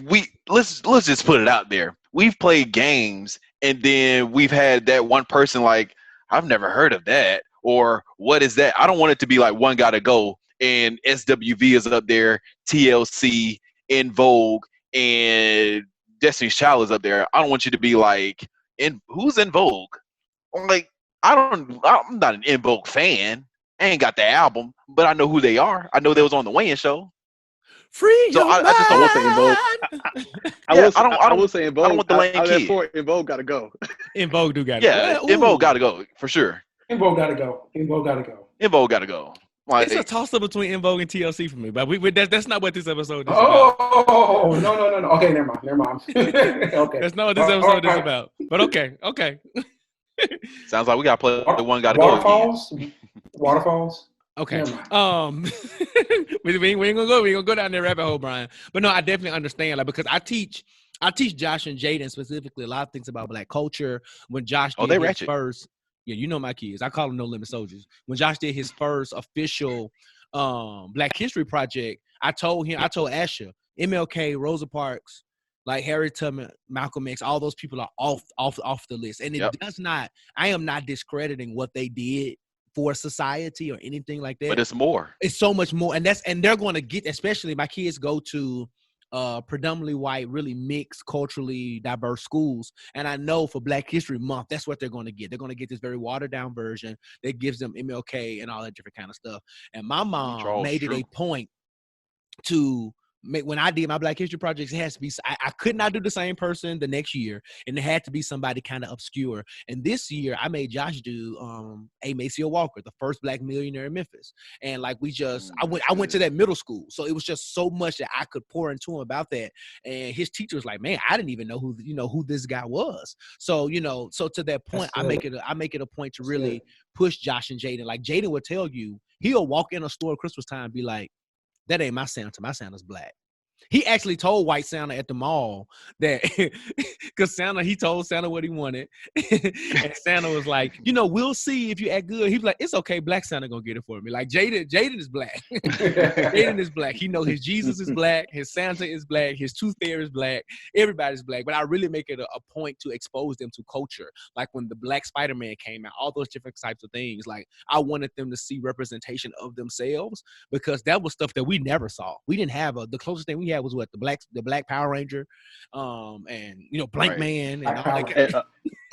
[SPEAKER 4] let's just put it out there. We've played games and then we've had that one person like, I've never heard of that, or what is that? I don't want it to be like One Gotta Go and SWV is up there, TLC, In Vogue, and Destiny's Child is up there. I don't want you to be like, who's In Vogue? I'm like, I'm not an In Vogue fan. I ain't got the album, but I know who they are. I know they was on the Weigh-In show.
[SPEAKER 2] Free
[SPEAKER 4] so I just don't want to say In Vogue. I will say In Vogue. I don't want the lame kid.
[SPEAKER 5] In Vogue gotta go.
[SPEAKER 2] In Vogue do gotta go.
[SPEAKER 4] Yeah, In Vogue gotta go for sure.
[SPEAKER 3] In Vogue gotta go. In Vogue gotta go.
[SPEAKER 4] In Vogue gotta go.
[SPEAKER 2] Like, it's a toss-up between In Vogue and TLC for me, but that's not what this episode is about.
[SPEAKER 3] Oh, no. Okay, never mind. Okay.
[SPEAKER 2] That's not what this episode is about. But okay.
[SPEAKER 4] Sounds like we got to play the One Gotta Go again.
[SPEAKER 3] Waterfalls.
[SPEAKER 2] Okay.
[SPEAKER 3] Never mind.
[SPEAKER 2] We ain't gonna go down there rabbit hole, Brian. But no, I definitely understand, like, because I teach Josh and Jaden specifically a lot of things about Black culture. When Josh did
[SPEAKER 4] they
[SPEAKER 2] his
[SPEAKER 4] ratchet.
[SPEAKER 2] first, yeah, you know my kids. I call them No Limit Soldiers. When Josh did his first official Black History project, I told Asher, MLK, Rosa Parks, like Harry Tubman, Malcolm X, all those people are off the list. And it does not, I am not discrediting what they did for society or anything like that.
[SPEAKER 4] But it's more.
[SPEAKER 2] It's so much more. And they're going to get, especially my kids go to predominantly white, really mixed, culturally diverse schools. And I know for Black History Month, that's what they're going to get. They're going to get this very watered down version that gives them MLK and all that different kind of stuff. And my mom made it a point to make, when I did my Black History projects, it has to be, I could not do the same person the next year, and it had to be somebody kind of obscure. And this year I made Josh do A. Maceo Walker, the first Black millionaire in Memphis. And like I went to that middle school, so it was just so much that I could pour into him about that. And his teacher was like, man, I didn't even know who this guy was. So so to that point, I make it a point to really push Josh and Jaden. Like Jaden would tell you, he'll walk in a store at Christmas time and be like, that ain't my Santa. My Santa's Black. He actually told White Santa at the mall that, because he told Santa what he wanted. And Santa was like, we'll see if you act good. He was like, it's okay. Black Santa gonna get it for me. Like Jaden is Black. Jaden is Black. He knows his Jesus is Black. His Santa is Black. His Tooth Fairy is Black. Everybody's Black. But I really make it a point to expose them to culture. Like when the Black Spider-Man came out, all those different types of things. Like I wanted them to see representation of themselves, because that was stuff that we never saw. We didn't have the closest thing we had was what the Black Power Ranger, and Blank Man and all that.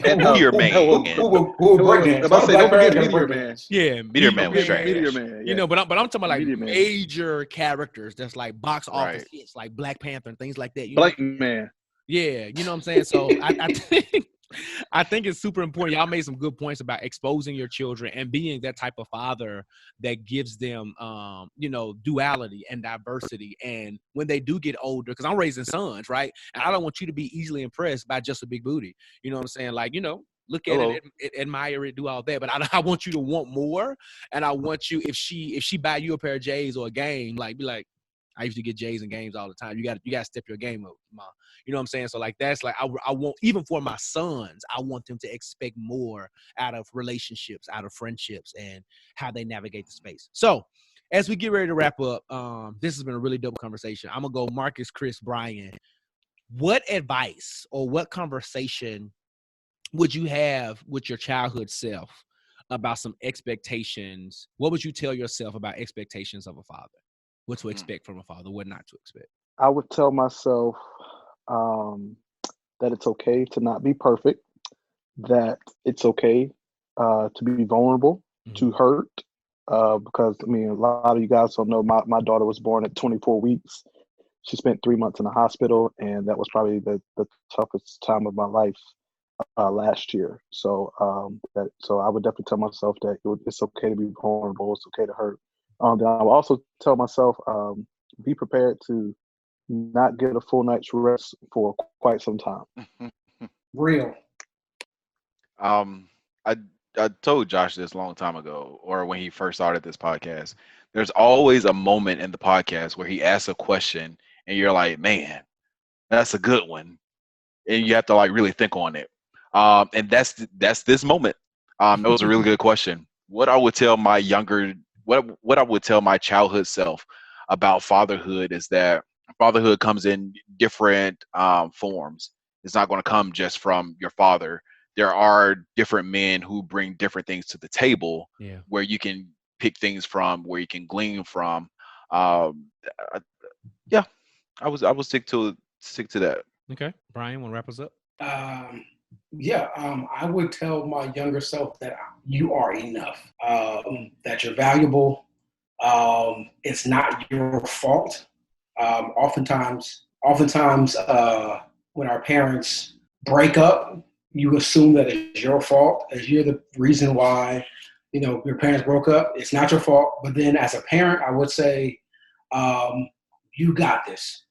[SPEAKER 4] And Meteor Man.
[SPEAKER 3] Don't forget Meteor Man.
[SPEAKER 2] Yeah,
[SPEAKER 4] Meteor Man was trash.
[SPEAKER 5] Meteor Man. Yeah.
[SPEAKER 2] But I'm talking about like
[SPEAKER 5] Meteor Man.
[SPEAKER 2] major characters that's like box office hits, like Black Panther and things like that.
[SPEAKER 5] Blank Man.
[SPEAKER 2] Yeah, you know what I'm saying? So I think it's super important. Y'all made some good points about exposing your children and being that type of father that gives them, duality and diversity. And when they do get older, because I'm raising sons, right? And I don't want you to be easily impressed by just a big booty. You know what I'm saying? Like, look at it, admire it, do all that. But I want you to want more. And I want you, if she buy you a pair of J's or a game, like be like, I used to get J's and games all the time. You got to step your game up, Mom. You know what I'm saying? So like that's like I want, even for my sons, I want them to expect more out of relationships, out of friendships, and how they navigate the space. So as we get ready to wrap up, this has been a really dope conversation. I'm gonna go Marcus, Chris, Brian. What advice or what conversation would you have with your childhood self about some expectations? What would you tell yourself about expectations of a father? What to expect from a father, what not to expect?
[SPEAKER 5] I would tell myself that it's okay to not be perfect, that it's okay to be vulnerable, to hurt, because, I mean, a lot of you guys don't know, my daughter was born at 24 weeks. She spent 3 months in the hospital, and that was probably the toughest time of my life last year. So I would definitely tell myself that it's okay to be vulnerable, it's okay to hurt. Then I will also tell myself, be prepared to not get a full night's rest for quite some time.
[SPEAKER 3] Real.
[SPEAKER 4] I told Josh this a long time ago, or when he first started this podcast. There's always a moment in the podcast where he asks a question, and you're like, "Man, that's a good one," and you have to like really think on it. And that's this moment. It was a really good question. What I would tell my what I would tell my childhood self about fatherhood is that fatherhood comes in different forms. It's not going to come just from your father. There are different men who bring different things to the table, where you can pick things from, where you can glean from. I would stick to that.
[SPEAKER 2] Okay, Brian, want to wrap us up?
[SPEAKER 3] I would tell my younger self that you are enough, that you're valuable. It's not your fault. Oftentimes, when our parents break up, you assume that it's your fault, as you're the reason why, your parents broke up. It's not your fault. But then as a parent, I would say, you got this.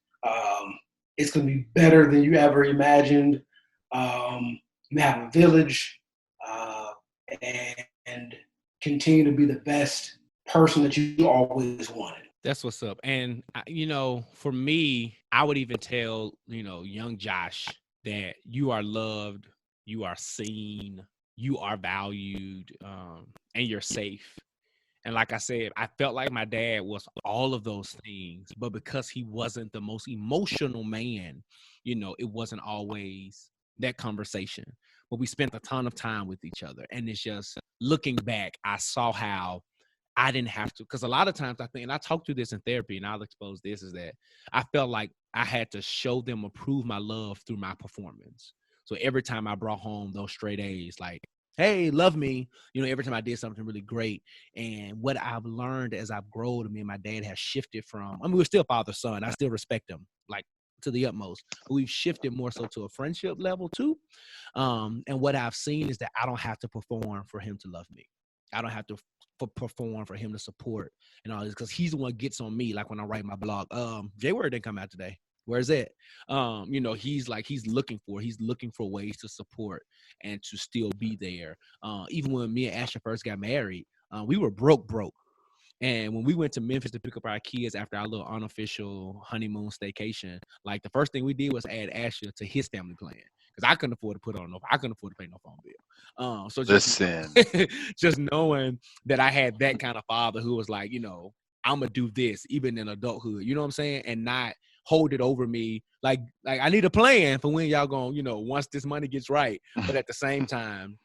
[SPEAKER 3] It's going to be better than you ever imagined. You have a village, and continue to be the best person that you always wanted.
[SPEAKER 2] That's what's up. And, for me, I would even tell, young Josh that you are loved, you are seen, you are valued, and you're safe. And like I said, I felt like my dad was all of those things, but because he wasn't the most emotional man, it wasn't always that conversation. But we spent a ton of time with each other. And it's just looking back, I saw how I didn't have to, because a lot of times I think, and I talk through this in therapy, and I'll expose this, is that I felt like I had to show them or prove my love through my performance. So every time I brought home those straight A's, like, hey, love me, every time I did something really great. And what I've learned as I've grown, me and my dad has shifted from, we're still father, son. I still respect him, like, to the utmost. But we've shifted more so to a friendship level too. And what I've seen is that I don't have to perform for him to love me. I don't have to perform for him to support and all this, because he's the one gets on me. Like when I write my blog, J-Word didn't come out today. Where's it? He's looking for ways to support and to still be there. Even when me and Asher first got married, we were broke. And when we went to Memphis to pick up our kids after our little unofficial honeymoon staycation, like the first thing we did was add Asher to his family plan, because I couldn't afford to I couldn't afford to pay no phone bill. So just knowing that I had that kind of father who was like, I'm gonna do this even in adulthood, you know what I'm saying, and not hold it over me. Like I need a plan for when y'all gonna, once this money gets right, but at the same time,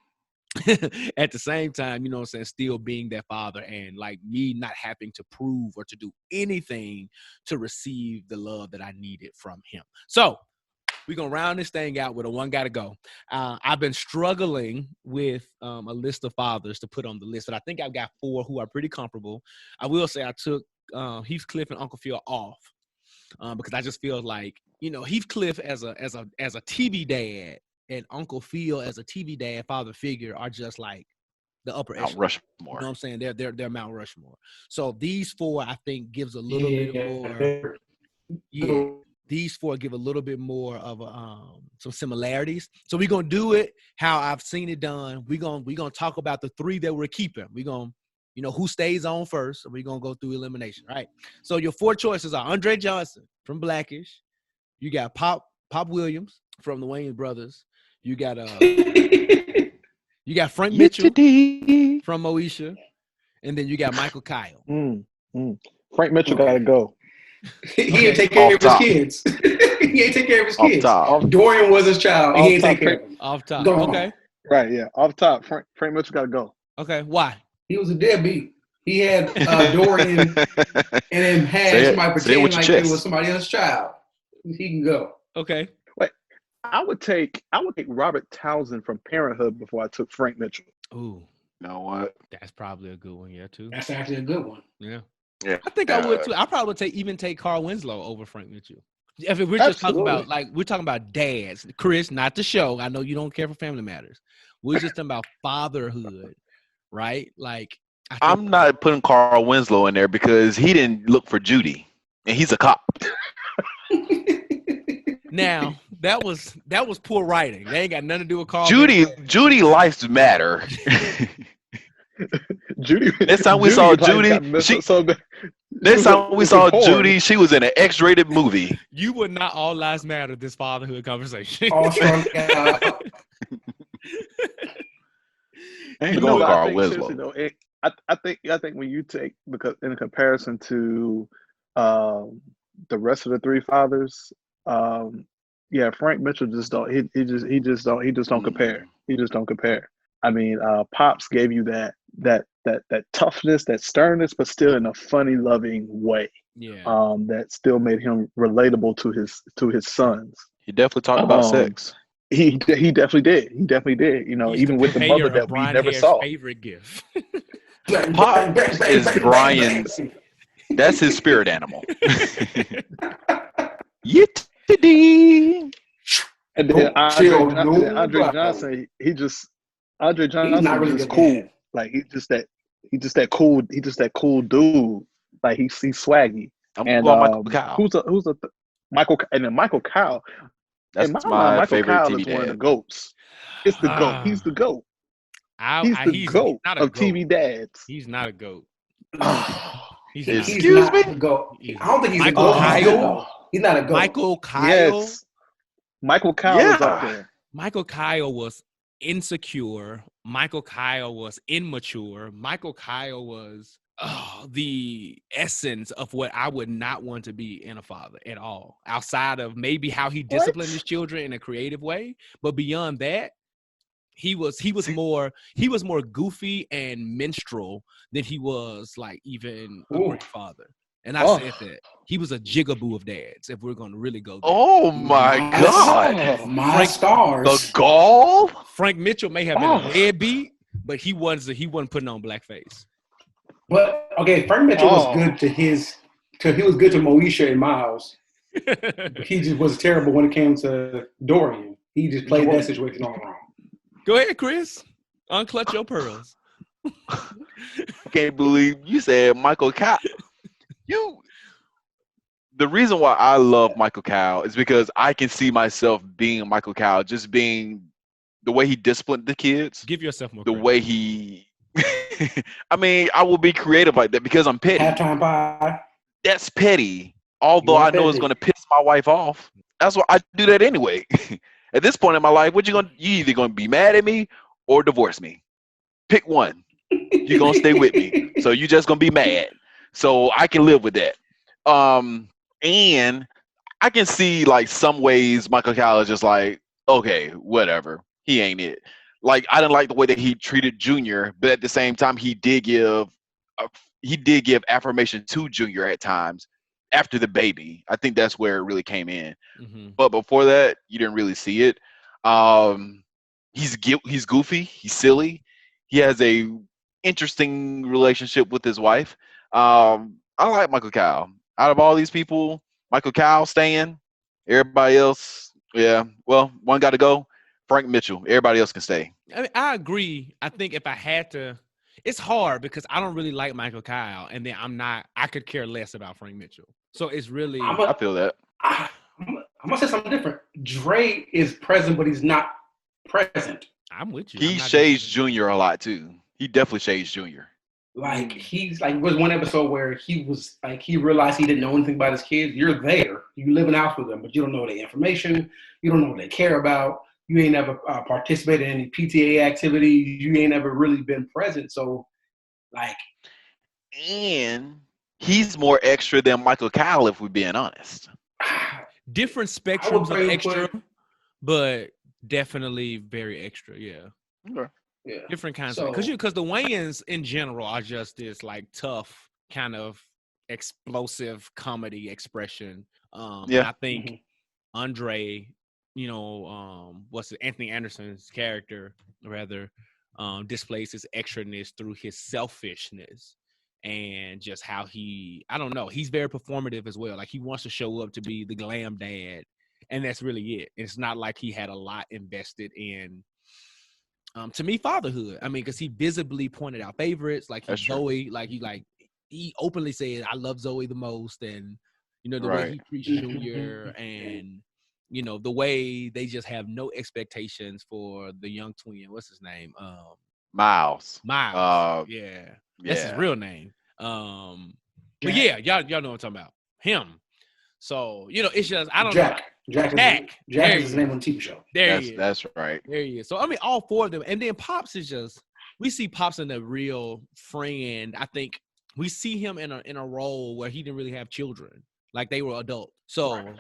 [SPEAKER 2] still being that father, and like me not having to prove or to do anything to receive the love that I needed from him. So we're going to round this thing out with a one gotta go. I've been struggling with a list of fathers to put on the list, but I think I've got 4 who are pretty comparable. I will say I took Heathcliff and Uncle Phil off because I just feel like, Heathcliff as a TV dad and Uncle Phil as a TV dad father figure are just like the upper echelon.
[SPEAKER 4] Mount Rushmore.
[SPEAKER 2] You know what I'm saying? They're Mount Rushmore. So these 4 I think gives a little bit more. Yeah. These 4 give a little bit more of some similarities. So we're gonna do it how I've seen it done. We're gonna talk about the 3 that we're keeping. We're gonna, who stays on first, and we're gonna go through elimination. Right. So your 4 choices are Andre Johnson from Blackish. You got Pop Williams from the Wayans Brothers. You got Frank Mitchell from Moesha, and then you got Michael Kyle.
[SPEAKER 5] Frank Mitchell gotta go.
[SPEAKER 3] He ain't take care of his kids. He ain't take care of his kids. Dorian was his child. He ain't take care of him.
[SPEAKER 2] Off top.
[SPEAKER 3] Okay.
[SPEAKER 5] Right, yeah. Off top, Frank Mitchell gotta go.
[SPEAKER 2] Okay, why?
[SPEAKER 3] He was a deadbeat. He had Dorian and then had somebody pretend like it was somebody else's child. He can go.
[SPEAKER 2] Okay.
[SPEAKER 5] Wait, I would take Robert Townsend from Parenthood before I took Frank Mitchell.
[SPEAKER 2] Ooh.
[SPEAKER 4] You know what?
[SPEAKER 2] That's probably a good one, yeah, too.
[SPEAKER 3] That's actually a good one.
[SPEAKER 2] Yeah.
[SPEAKER 4] Yeah.
[SPEAKER 2] I think I would too. I probably would take Carl Winslow over Frank Mitchell. If we're just talking about, we're talking about dads, Chris, not the show. I know you don't care for Family Matters. We're just talking about fatherhood, right? Like,
[SPEAKER 4] I'm not putting Carl Winslow in there because he didn't look for Judy, and he's a cop.
[SPEAKER 2] Now that was poor writing. They ain't got nothing to do with Carl.
[SPEAKER 4] Judy lives matter.
[SPEAKER 5] Judy.
[SPEAKER 4] Next time we saw Judy, she was in an X-rated movie.
[SPEAKER 2] You would not all lives matter this fatherhood conversation.
[SPEAKER 3] All strong.
[SPEAKER 4] Ain't going Carl Winslow.
[SPEAKER 5] I think when you take, because in comparison to the rest of the 3 fathers, Frank Mitchell just don't compare. He just don't compare. I mean, Pops gave you that toughness, that sternness, but still in a funny, loving way.
[SPEAKER 2] Yeah.
[SPEAKER 5] That still made him relatable to his sons.
[SPEAKER 4] He definitely talked about sex.
[SPEAKER 5] He definitely did. He definitely did. Even with the mother that we never saw.
[SPEAKER 2] Favorite gift.
[SPEAKER 4] Pops is Brian's. That's his spirit animal.
[SPEAKER 5] And then Andre Johnson, Andre Johnson is just cool. Like he's just that cool dude. Like he's swaggy.
[SPEAKER 4] Michael Kyle.
[SPEAKER 5] Who's Michael, and then Michael Kyle.
[SPEAKER 4] That's
[SPEAKER 5] in my
[SPEAKER 4] my
[SPEAKER 5] mind, Michael
[SPEAKER 4] favorite
[SPEAKER 5] Kyle
[SPEAKER 4] TV
[SPEAKER 5] is
[SPEAKER 4] dad.
[SPEAKER 5] one of the goats. It's the goat. He's the goat. He's the
[SPEAKER 2] He's
[SPEAKER 5] GOAT
[SPEAKER 2] not a
[SPEAKER 5] of
[SPEAKER 2] goat.
[SPEAKER 5] TV dads.
[SPEAKER 2] He's not a goat. He's not.
[SPEAKER 3] He's
[SPEAKER 4] Excuse
[SPEAKER 3] not
[SPEAKER 4] me?
[SPEAKER 3] a goat.
[SPEAKER 2] He's
[SPEAKER 3] I don't think he's a
[SPEAKER 2] Michael
[SPEAKER 3] goat. He's good
[SPEAKER 2] Kyle.
[SPEAKER 3] though. He's not a goat.
[SPEAKER 2] Michael Kyle.
[SPEAKER 5] Yes. Michael Kyle is up
[SPEAKER 4] Yeah.
[SPEAKER 5] there.
[SPEAKER 2] Michael Kyle was insecure. Michael Kyle was immature. Michael Kyle was the essence of what I would not want to be in a father at all. Outside of maybe how he disciplined his children in a creative way, but beyond that, he was more goofy and minstrel than he was like even a great father. And I said that he was a jigaboo of dads. If we're going to really go there.
[SPEAKER 4] Oh my God!
[SPEAKER 3] My stars.
[SPEAKER 4] The gall.
[SPEAKER 2] Frank Mitchell may have been a deadbeat, but he wasn't putting on blackface.
[SPEAKER 3] But okay, Frank Mitchell was good to he was good to Moesha and Miles. He just was terrible when it came to Dorian. He just played that situation all wrong.
[SPEAKER 2] Go ahead, Chris. Unclutch your pearls.
[SPEAKER 4] Can't believe you said Michael Kyle. The reason why I love Michael Kyle is because I can see myself being Michael Kyle, just being the way he disciplined the kids.
[SPEAKER 2] Give yourself more.
[SPEAKER 4] The way he. I mean, I will be creative like that because I'm petty.
[SPEAKER 3] Halftime pie.
[SPEAKER 4] That's petty. Although I know it's going to piss my wife off. That's why I do that anyway. At this point in my life, you either going to be mad at me or divorce me. Pick one. You're going to stay with me. So you just going to be mad. So I can live with that. And I can see like some ways Michael Kyle is just like, okay, whatever. He ain't it. Like I didn't like the way that he treated Junior, but at the same time he did give affirmation to Junior at times after the baby. I think that's where it really came in. Mm-hmm. But before that, you didn't really see it. He's goofy. He's silly. He has a interesting relationship with his wife. I like Michael Kyle. Out of all these people, Michael Kyle staying. Everybody else, yeah. Well, one got to go. Frank Mitchell. Everybody else can stay.
[SPEAKER 2] I mean, I agree. I think if I had to, it's hard because I don't really like Michael Kyle, and then I could care less about Frank Mitchell. So it's really.
[SPEAKER 4] I feel that.
[SPEAKER 3] I'm gonna say something different. Dre is present, but he's not present.
[SPEAKER 2] I'm with you.
[SPEAKER 4] He shades Junior a lot too. He definitely shades Junior.
[SPEAKER 3] Like he's like, was one episode where he was like, he realized he didn't know anything about his kids. You're there, you live in the house with them, but you don't know their information. You don't know what they care about. You ain't never participated in any PTA activities. You ain't ever really been present. So, like,
[SPEAKER 4] and he's more extra than Michael Kyle, if we're being honest.
[SPEAKER 2] Different spectrums of extra, but definitely very extra. Yeah.
[SPEAKER 4] Okay.
[SPEAKER 3] Yeah.
[SPEAKER 2] Different kinds of because the Wayans in general are just this like tough kind of explosive comedy expression. And I think Andre, Anthony Anderson's character rather displays his extraness through his selfishness and just how he's very performative as well. Like he wants to show up to be the glam dad, and that's really it. It's not like he had a lot invested in. To me, fatherhood. I mean, because he visibly pointed out favorites, like Zoe, he openly said, "I love Zoe the most," and the way he treats Junior, and the way they just have no expectations for the young twin. What's his name?
[SPEAKER 4] Miles.
[SPEAKER 2] Miles. That's his real name. But yeah, y'all know what I'm talking about. Him. So it's just I don't know.
[SPEAKER 3] Jack is his name on the TV show.
[SPEAKER 4] That's right.
[SPEAKER 2] There he is. So I mean, all four of them, and then Pops is just we see Pops in a real friend. I think we see him in a role where he didn't really have children, like they were adults. So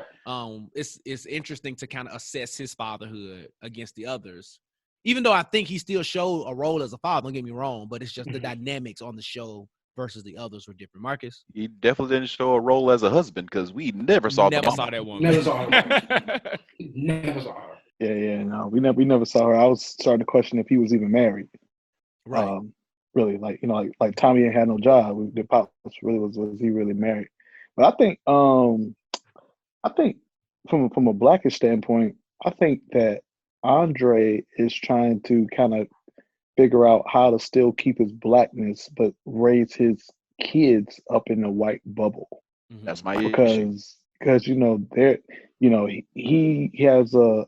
[SPEAKER 2] it's interesting to kind of assess his fatherhood against the others. Even though I think he still showed a role as a father, don't get me wrong, but it's just the dynamics on the show versus the others were different. Marcus?
[SPEAKER 4] He definitely didn't show a role as a husband because we never saw
[SPEAKER 2] that woman.
[SPEAKER 3] Never saw her. Never saw her.
[SPEAKER 5] Yeah, no, we never saw her. I was starting to question if he was even married.
[SPEAKER 2] Right.
[SPEAKER 5] Really, like Tommy ain't had no job. The Pops really was he really married? But I think from a Blackish standpoint, I think that Andre is trying to kind of figure out how to still keep his Blackness, but raise his kids up in the white bubble.
[SPEAKER 4] That's my issue.
[SPEAKER 5] Because he has a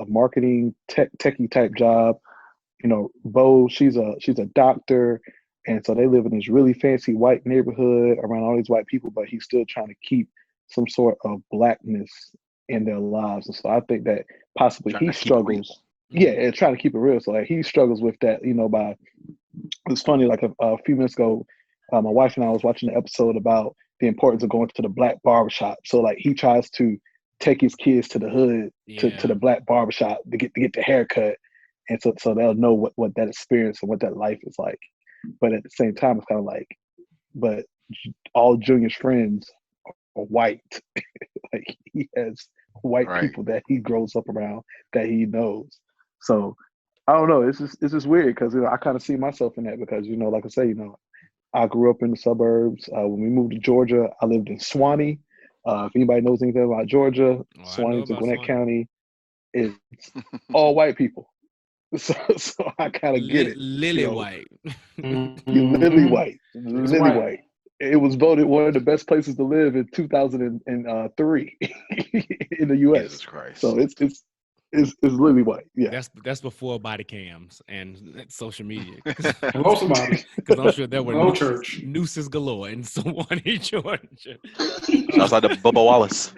[SPEAKER 5] marketing techie type job. Bo, she's a doctor, and so they live in this really fancy white neighborhood around all these white people, but he's still trying to keep some sort of blackness in their lives. And so I think that possibly
[SPEAKER 4] Trying
[SPEAKER 5] he
[SPEAKER 4] to keep it real.
[SPEAKER 5] struggles. Yeah, and trying to keep it real. So like he struggles with that, by it's funny, like a few minutes ago, my wife and I was watching an episode about the importance of going to the black barbershop. So like he tries to take his kids to the hood to the black barbershop to get the haircut. And so they'll know what that experience and what that life is like. But at the same time, it's kind of like, but all Junior's friends are white. Like he has white
[SPEAKER 4] Right.
[SPEAKER 5] people that he grows up around that he knows. So I don't know. It's just weird because I kind of see myself in that because like I say, I grew up in the suburbs. When we moved to Georgia, I lived in Swanee. If anybody knows anything about Georgia, Swanee's in Gwinnett County. It's all white people. So I kind of get it.
[SPEAKER 2] Lily white.
[SPEAKER 5] Lily white. Lily white. It was voted one of the best places to live in 2003 in the U.S.
[SPEAKER 4] Jesus Christ.
[SPEAKER 5] So it's lily white. Yeah.
[SPEAKER 2] That's before body cams and social media.
[SPEAKER 3] Hello, somebody.
[SPEAKER 2] Because I'm sure there were
[SPEAKER 3] Hello, church.
[SPEAKER 2] nooses galore in Swanee, Georgia.
[SPEAKER 4] Shouts out to Bubba Wallace.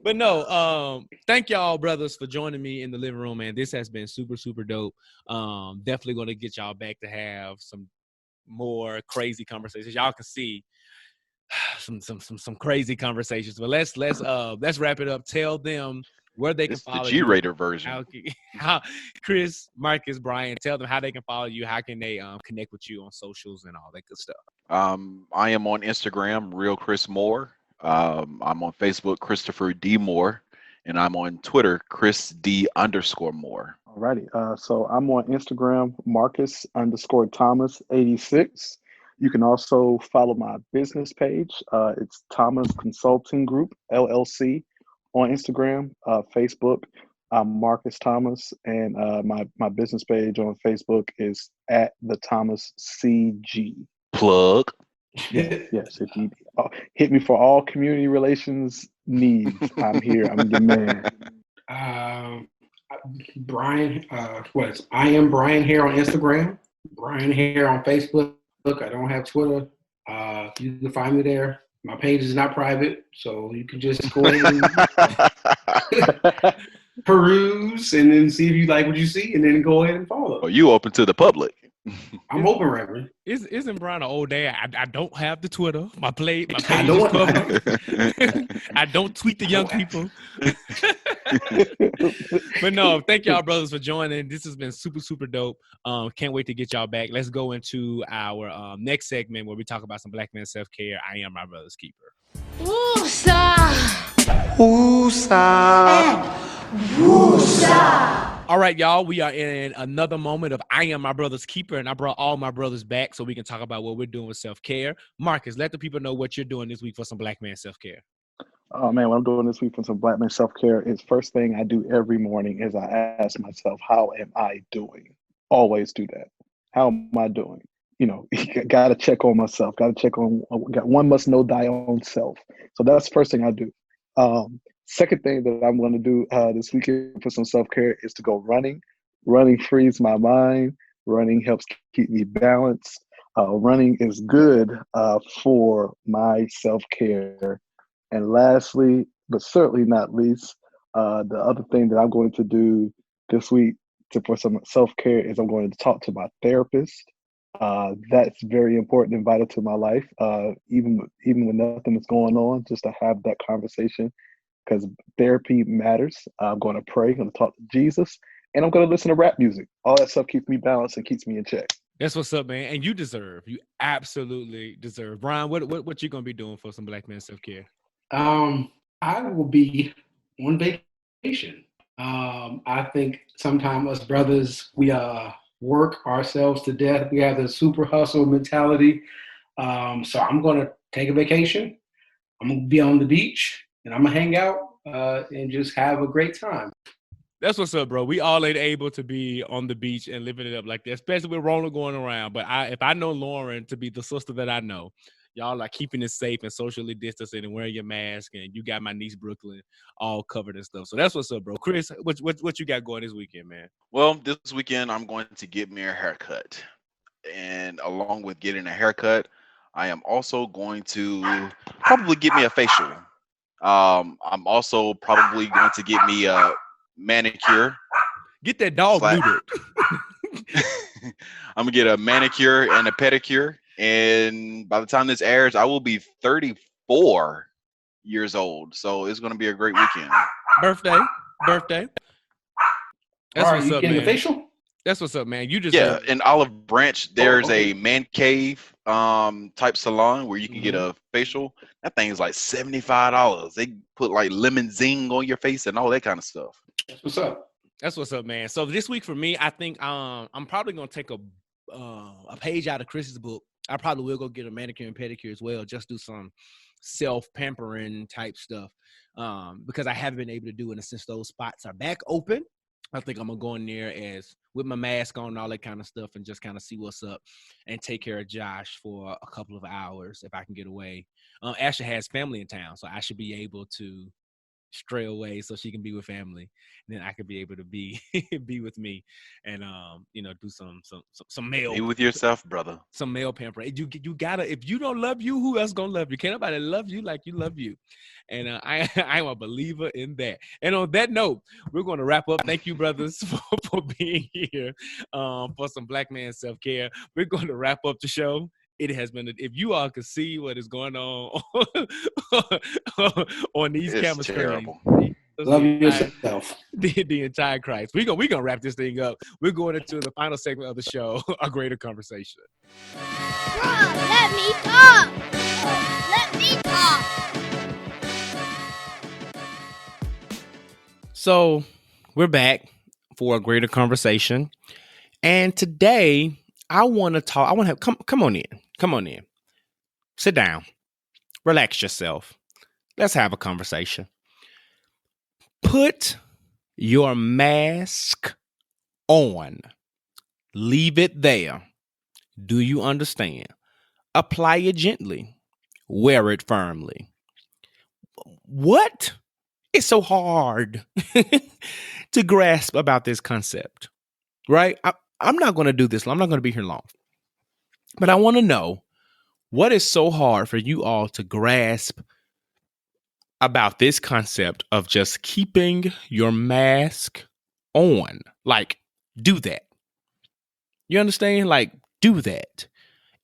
[SPEAKER 2] But no, thank y'all, brothers, for joining me in the living room, man. This has been super, super dope. Definitely going to get y'all back to have some more crazy conversations. Y'all can see some crazy conversations. But let's wrap it up. Tell them where they can follow
[SPEAKER 4] the
[SPEAKER 2] you.
[SPEAKER 4] G-rated version.
[SPEAKER 2] How Chris, Marcus, Bryan, tell them how they can follow you. How can they connect with you on socials and all that good stuff?
[SPEAKER 4] I am on Instagram, Real Chris Moore. I'm on Facebook, Christopher D. Moore, and I'm on Twitter, Chris D_Moore.
[SPEAKER 5] Alrighty. So I'm on Instagram, Marcus_Thomas 86. You can also follow my business page. It's Thomas Consulting Group, LLC. On Instagram, Facebook, I'm Marcus Thomas, and my business page on Facebook is at the Thomas CG.
[SPEAKER 4] Plug.
[SPEAKER 5] Yes. If you hit me for all community relations needs, I'm here. I'm your man.
[SPEAKER 3] Bryan, I am Bryan Haire on Instagram. Bryan Haire on Facebook. I don't have Twitter. You can find me there. My page is not private, so you can just go ahead and peruse and then see if you like what you see, and then go ahead and follow.
[SPEAKER 4] Oh, you open to the public?
[SPEAKER 3] I'm open, Reverend.
[SPEAKER 2] Isn't Bryan an old dad? I don't have the Twitter. My page is
[SPEAKER 3] don't-
[SPEAKER 2] public. I don't tweet the young people. But no, thank y'all, brothers, for joining. This has been super, super dope. Can't wait to get y'all back. Let's go into our next segment where we talk about some black men self-care. I am my brother's keeper.
[SPEAKER 6] Woosah!
[SPEAKER 1] Woosah.
[SPEAKER 6] Woosah!
[SPEAKER 2] All right, y'all, we are in another moment of I am my brother's keeper, and I brought all my brothers back so we can talk about what we're doing with self-care. Marcus, let the people know what you're doing this week for some black man self-care.
[SPEAKER 5] Oh man, what I'm doing this week for some black man self-care is first thing I do every morning is I ask myself, how am I doing? Always do that. How am I doing? Got to check on myself. Got to check on, one must know thy own self. So that's the first thing I do. Second thing that I'm going to do this weekend for some self-care is to go running. Running frees my mind. Running helps keep me balanced. Running is good for my self-care. And lastly, but certainly not least, the other thing that I'm going to do this week for some self-care is I'm going to talk to my therapist. That's very important and vital to my life. Even when nothing is going on, just to have that conversation, because therapy matters. I'm going to pray, I'm going to talk to Jesus, and I'm going to listen to rap music. All that stuff keeps me balanced and keeps me in check.
[SPEAKER 2] That's what's up, man. And you absolutely deserve. Bryan, what you going to be doing for some black men self-care?
[SPEAKER 3] I will be on vacation. I think sometimes us brothers, we work ourselves to death. We have the super hustle mentality. So I'm going to take a vacation. I'm going to be on the beach, and I'm going to hang out and just have a great time.
[SPEAKER 2] That's what's up, bro. We all ain't able to be on the beach and living it up like that, especially with Roland going around. But if I know Lauren to be the sister that I know, y'all are keeping it safe and socially distancing and wearing your mask, and you got my niece Brooklyn all covered and stuff. So that's what's up, bro. Chris, what you got going this weekend, man?
[SPEAKER 4] Well, this weekend I'm going to get me a haircut. And along with getting a haircut, I am also going to probably get me a facial. I'm also probably going to get me a manicure.
[SPEAKER 2] Get that dog neutered.
[SPEAKER 4] I'm gonna get a manicure and a pedicure, and by the time this airs, I will be 34 years old. So it's gonna be a great weekend.
[SPEAKER 2] Birthday. That's
[SPEAKER 3] All right,
[SPEAKER 2] what's
[SPEAKER 3] you
[SPEAKER 2] up,
[SPEAKER 3] getting
[SPEAKER 2] man.
[SPEAKER 3] a facial?
[SPEAKER 2] That's what's up, man. You just
[SPEAKER 4] In Olive Branch, there's
[SPEAKER 3] okay.
[SPEAKER 4] a man cave type salon where you can get a facial. That thing is like $75. They put like lemon zing on your face and all that kind of stuff.
[SPEAKER 3] That's what's up.
[SPEAKER 2] That's what's up, man. So this week for me, I think I'm probably gonna take a page out of Chris's book. I probably will go get a manicure and pedicure as well. Just do some self-pampering type stuff because I haven't been able to do it since those spots are back open. I think I'm gonna go in there as with my mask on and all that kind of stuff and just kind of see what's up and take care of Josh for a couple of hours if I can get away. Ashley has family in town, so I should be able to stray away so she can be with family. And then I could be able to be with me and do some male.
[SPEAKER 4] Be with yourself, brother.
[SPEAKER 2] Some male pampering. You gotta, if you don't love you, who else gonna love you? Can't nobody love you like you love you. And I'm a believer in that. And on that note, we're going to wrap up. Thank you, brothers, for being here for some Black Man self-care. We're going to wrap up the show. It has been, if you all could see what is going on on these camera screens.
[SPEAKER 3] Love yourself.
[SPEAKER 2] The entire Christ. We're gonna wrap this thing up. We're going into the final segment of the show, A Greater Conversation.
[SPEAKER 6] Let me talk. Let me talk.
[SPEAKER 2] So we're back for A Greater Conversation. And today I want to talk. I want to have come on in. Come on in. Sit down. Relax yourself. Let's have a conversation. Put your mask on. Leave it there. Do you understand? Apply it gently. Wear it firmly. What is so hard to grasp about this concept? Right? I'm not going to do this. I'm not going to be here long. But I want to know, what is so hard for you all to grasp about this concept of just keeping your mask on? Like, do that. You understand? Like, do that.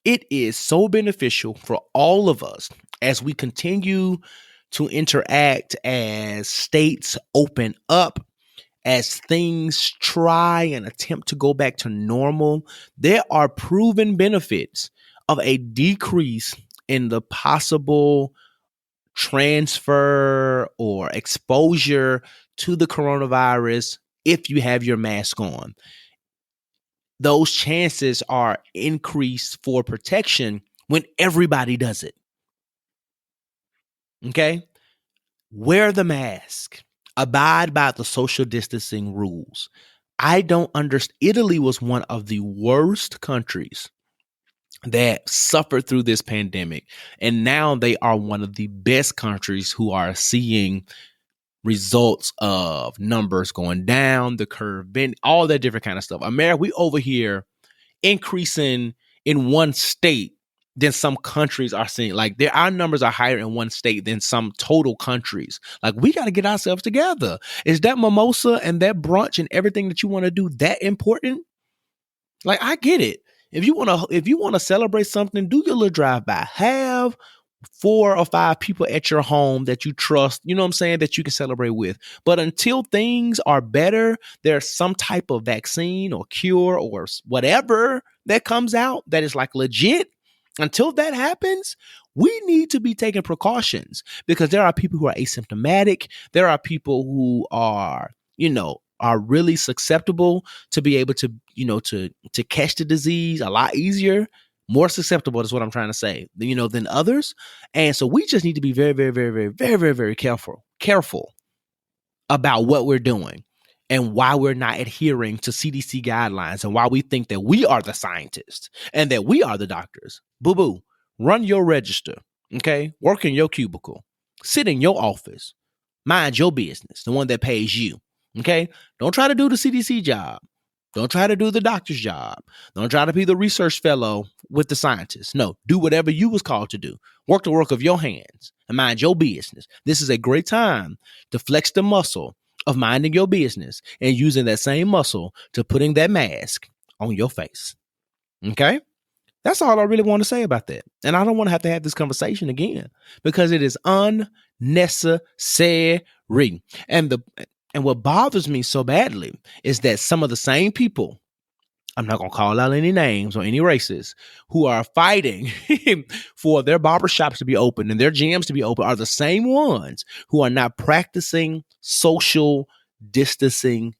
[SPEAKER 2] It is so beneficial for all of us as we continue to interact, as states open up, as things try and attempt to go back to normal. There are proven benefits of a decrease in the possible transfer or exposure to the coronavirus if you have your mask on. Those chances are increased for protection when everybody does it. Okay? Wear the mask. Abide by the social distancing rules. I don't understand. Italy was one of the worst countries that suffered through this pandemic. And now they are one of the best countries who are seeing results of numbers going down, the curve bend, all that different kind of stuff. America, we over here increasing in one state than some countries are seeing. Like our numbers are higher in one state than some total countries. Like, we got to get ourselves together. Is that mimosa and that brunch and everything that you want to do that important? Like, I get it. If you want to celebrate something, do your little drive-by. Have 4 or 5 people at your home that you trust, you know what I'm saying, that you can celebrate with. But until things are better, there's some type of vaccine or cure or whatever that comes out that is like legit. Until that happens, we need to be taking precautions, because there are people who are asymptomatic. There are people who are, are really susceptible to be able to, to catch the disease a lot easier, more susceptible is what I'm trying to say, than others. And so we just need to be very, very, very, very, very, very, very careful about what we're doing and why we're not adhering to CDC guidelines and why we think that we are the scientists and that we are the doctors. Boo-boo. run your register, okay? Work in your cubicle, sit in your office, mind your business, the one that pays you, okay? Don't try to do the CDC job. Don't try to do the doctor's job. Don't try to be the research fellow with the scientists. No, do whatever you was called to do. Work the work of your hands and mind your business. This is a great time to flex the muscle of minding your business and using that same muscle to putting that mask on your face. Okay? That's all I really want to say about that. And I don't want to have this conversation again because it is unnecessary. And what bothers me so badly is that some of the same people, I'm not going to call out any names or any races, who are fighting for their barbershops to be open and their gyms to be open are the same ones who are not practicing social distancing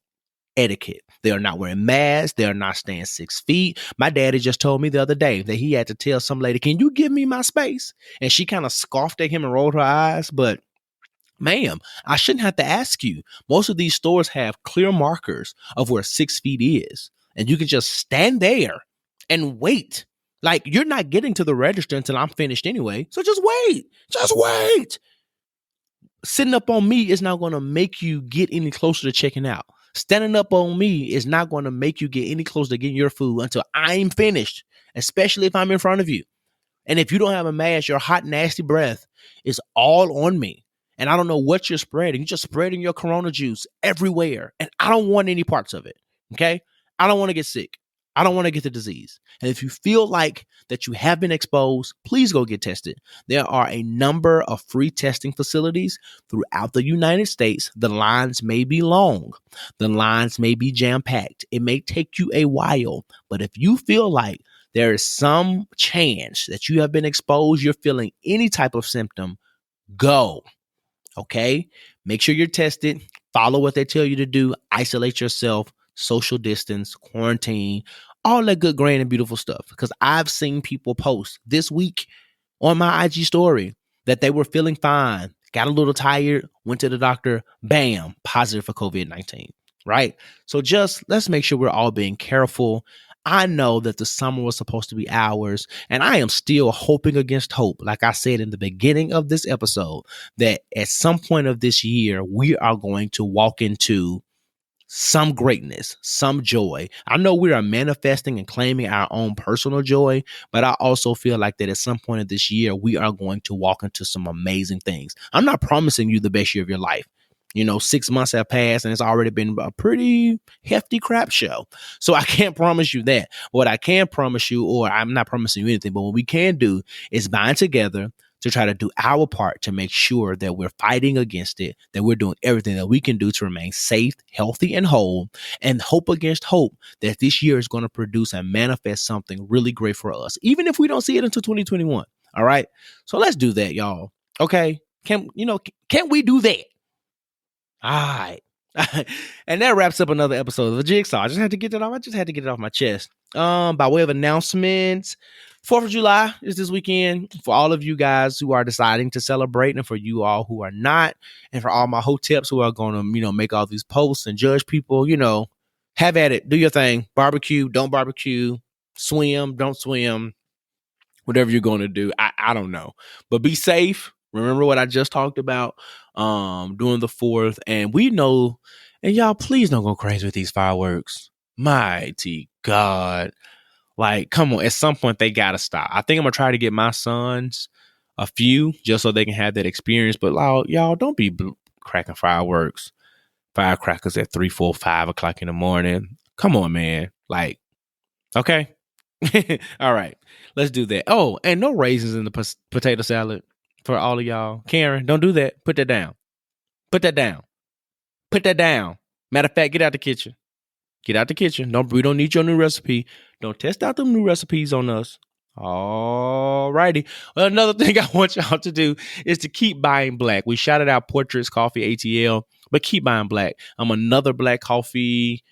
[SPEAKER 2] etiquette. They are not wearing masks. They are not staying 6 feet. My daddy just told me the other day that he had to tell some lady, "Can you give me my space?" And she kind of scoffed at him and rolled her eyes. But ma'am, I shouldn't have to ask you. Most of these stores have clear markers of where 6 feet is. And you can just stand there and wait. Like, you're not getting to the register until I'm finished anyway. So just wait. Just wait. Sitting up on me is not going to make you get any closer to checking out. Standing up on me is not going to make you get any closer to getting your food until I'm finished, especially if I'm in front of you. And if you don't have a mask, your hot, nasty breath is all on me. And I don't know what you're spreading. You're just spreading your corona juice everywhere. And I don't want any parts of it. Okay? I don't want to get sick. I don't want to get the disease. And if you feel like that you have been exposed, please go get tested. There are a number of free testing facilities throughout the United States. The lines may be long. The lines may be jam-packed. It may take you a while. But if you feel like there is some chance that you have been exposed, you're feeling any type of symptom, go. Okay? Make sure you're tested. Follow what they tell you to do. Isolate yourself. Social distance, quarantine, all that good, grand, and beautiful stuff. Because I've seen people post this week on my IG story that they were feeling fine, got a little tired, went to the doctor, bam, positive for COVID-19, right? So just let's make sure we're all being careful. I know that the summer was supposed to be ours, and I am still hoping against hope, like I said in the beginning of this episode, that at some point of this year, we are going to walk into some greatness, some joy. I know we are manifesting and claiming our own personal joy, but I also feel like that at some point of this year, we are going to walk into some amazing things. I'm not promising you the best year of your life. 6 months have passed and it's already been a pretty hefty crap show. So I can't promise you that. What I can promise you, or I'm not promising you anything, but what we can do is bind together to try to do our part to make sure that we're fighting against it, that we're doing everything that we can do to remain safe, healthy, and whole, and hope against hope that this year is going to produce and manifest something really great for us, even if we don't see it until 2021. All right. So let's do that, y'all. Okay. Can we do that? All right. And that wraps up another episode of the Jigsaw. I just had to get it off my chest. By way of announcements, 4th of July is this weekend for all of you guys who are deciding to celebrate, and for you all who are not, and for all my hoteps who are going to, make all these posts and judge people, have at it. Do your thing. Barbecue, don't barbecue. Swim, don't swim. Whatever you're going to do. I don't know. But be safe. Remember what I just talked about during the 4th. And we know, and y'all, please don't go crazy with these fireworks. Mighty God. Like, come on. At some point, they got to stop. I think I'm going to try to get my sons a few just so they can have that experience. But y'all, don't be cracking firecrackers at 3, 4, 5 o'clock in the morning. Come on, man. Like, okay. All right. Let's do that. Oh, and no raisins in the potato salad for all of y'all. Karen, don't do that. Put that down. Put that down. Put that down. Matter of fact, get out the kitchen. Get out the kitchen. We don't need your new recipe. Don't test out them new recipes on us. All righty. Well, another thing I want y'all to do is to keep buying black. We shouted out Portraits Coffee ATL, but keep buying black. Another black coffee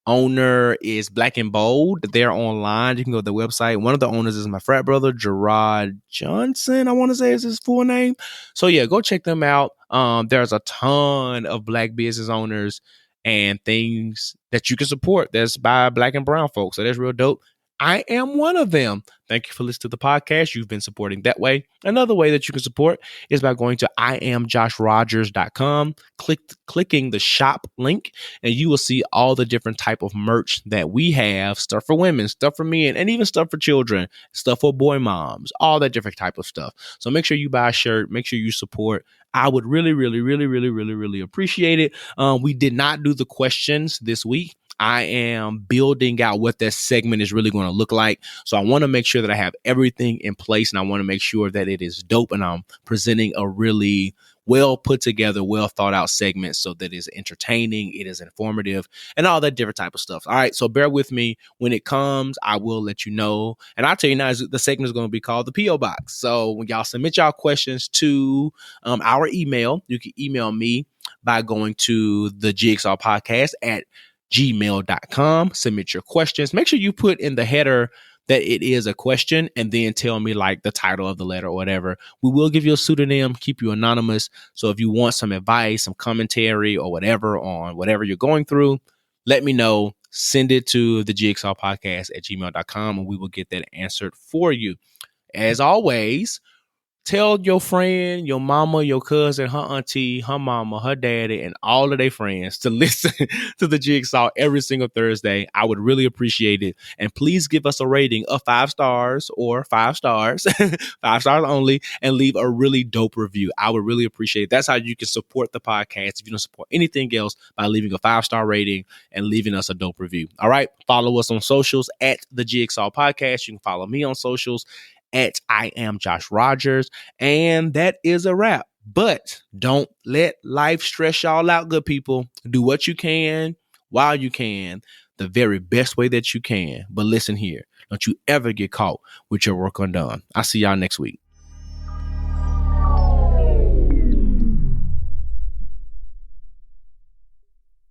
[SPEAKER 2] owner is Black and Bold. They're online. You can go to the website. One of the owners is my frat brother, Gerard Johnson, I want to say is his full name. So yeah, go check them out. There's a ton of black business owners and things that you can support that's by black and brown folks. So that's real dope. I am one of them. Thank you for listening to the podcast. You've been supporting that way. Another way that you can support is by going to IamJoshRogers.com, clicking the shop link, and you will see all the different type of merch that we have, stuff for women, stuff for men, and even stuff for children, stuff for boy moms, all that different type of stuff. So make sure you buy a shirt, make sure you support. I would really, really, really, really, really, really appreciate it. We did not do the questions this week. I am building out what that segment is really going to look like. So I want to make sure that I have everything in place, and I want to make sure that it is dope and I'm presenting a really well put together, well thought out segment so that it's entertaining, it is informative, and all that different type of stuff. All right, so bear with me. When it comes, I will let you know. And I'll tell you now, the segment is going to be called the P.O. Box. So when y'all submit y'all questions to our email, you can email me by going to the Jigsaw Podcast at gmail.com. Submit your questions. Make sure you put in the header that it is a question and then tell me like the title of the letter or whatever. We will give you a pseudonym, keep you anonymous. So if you want some advice, some commentary or whatever on whatever you're going through, let me know. Send it to the Jigsaw Podcast at gmail.com and we will get that answered for you. As always, tell your friend, your mama, your cousin, her auntie, her mama, her daddy, and all of their friends to listen to the Jigsaw every single Thursday. I would really appreciate it. And please give us a rating of 5 stars or 5 stars, 5 stars only, and leave a really dope review. I would really appreciate it. That's how you can support the podcast if you don't support anything else, by leaving a 5-star rating and leaving us a dope review. All right. Follow us on socials at the Jigsaw Podcast. You can follow me on socials at I Am Josh Rogers. And that is a wrap. But don't let life stress y'all out, good people. Do what you can while you can, the very best way that you can. But listen here, don't you ever get caught with your work undone. I'll see y'all next week.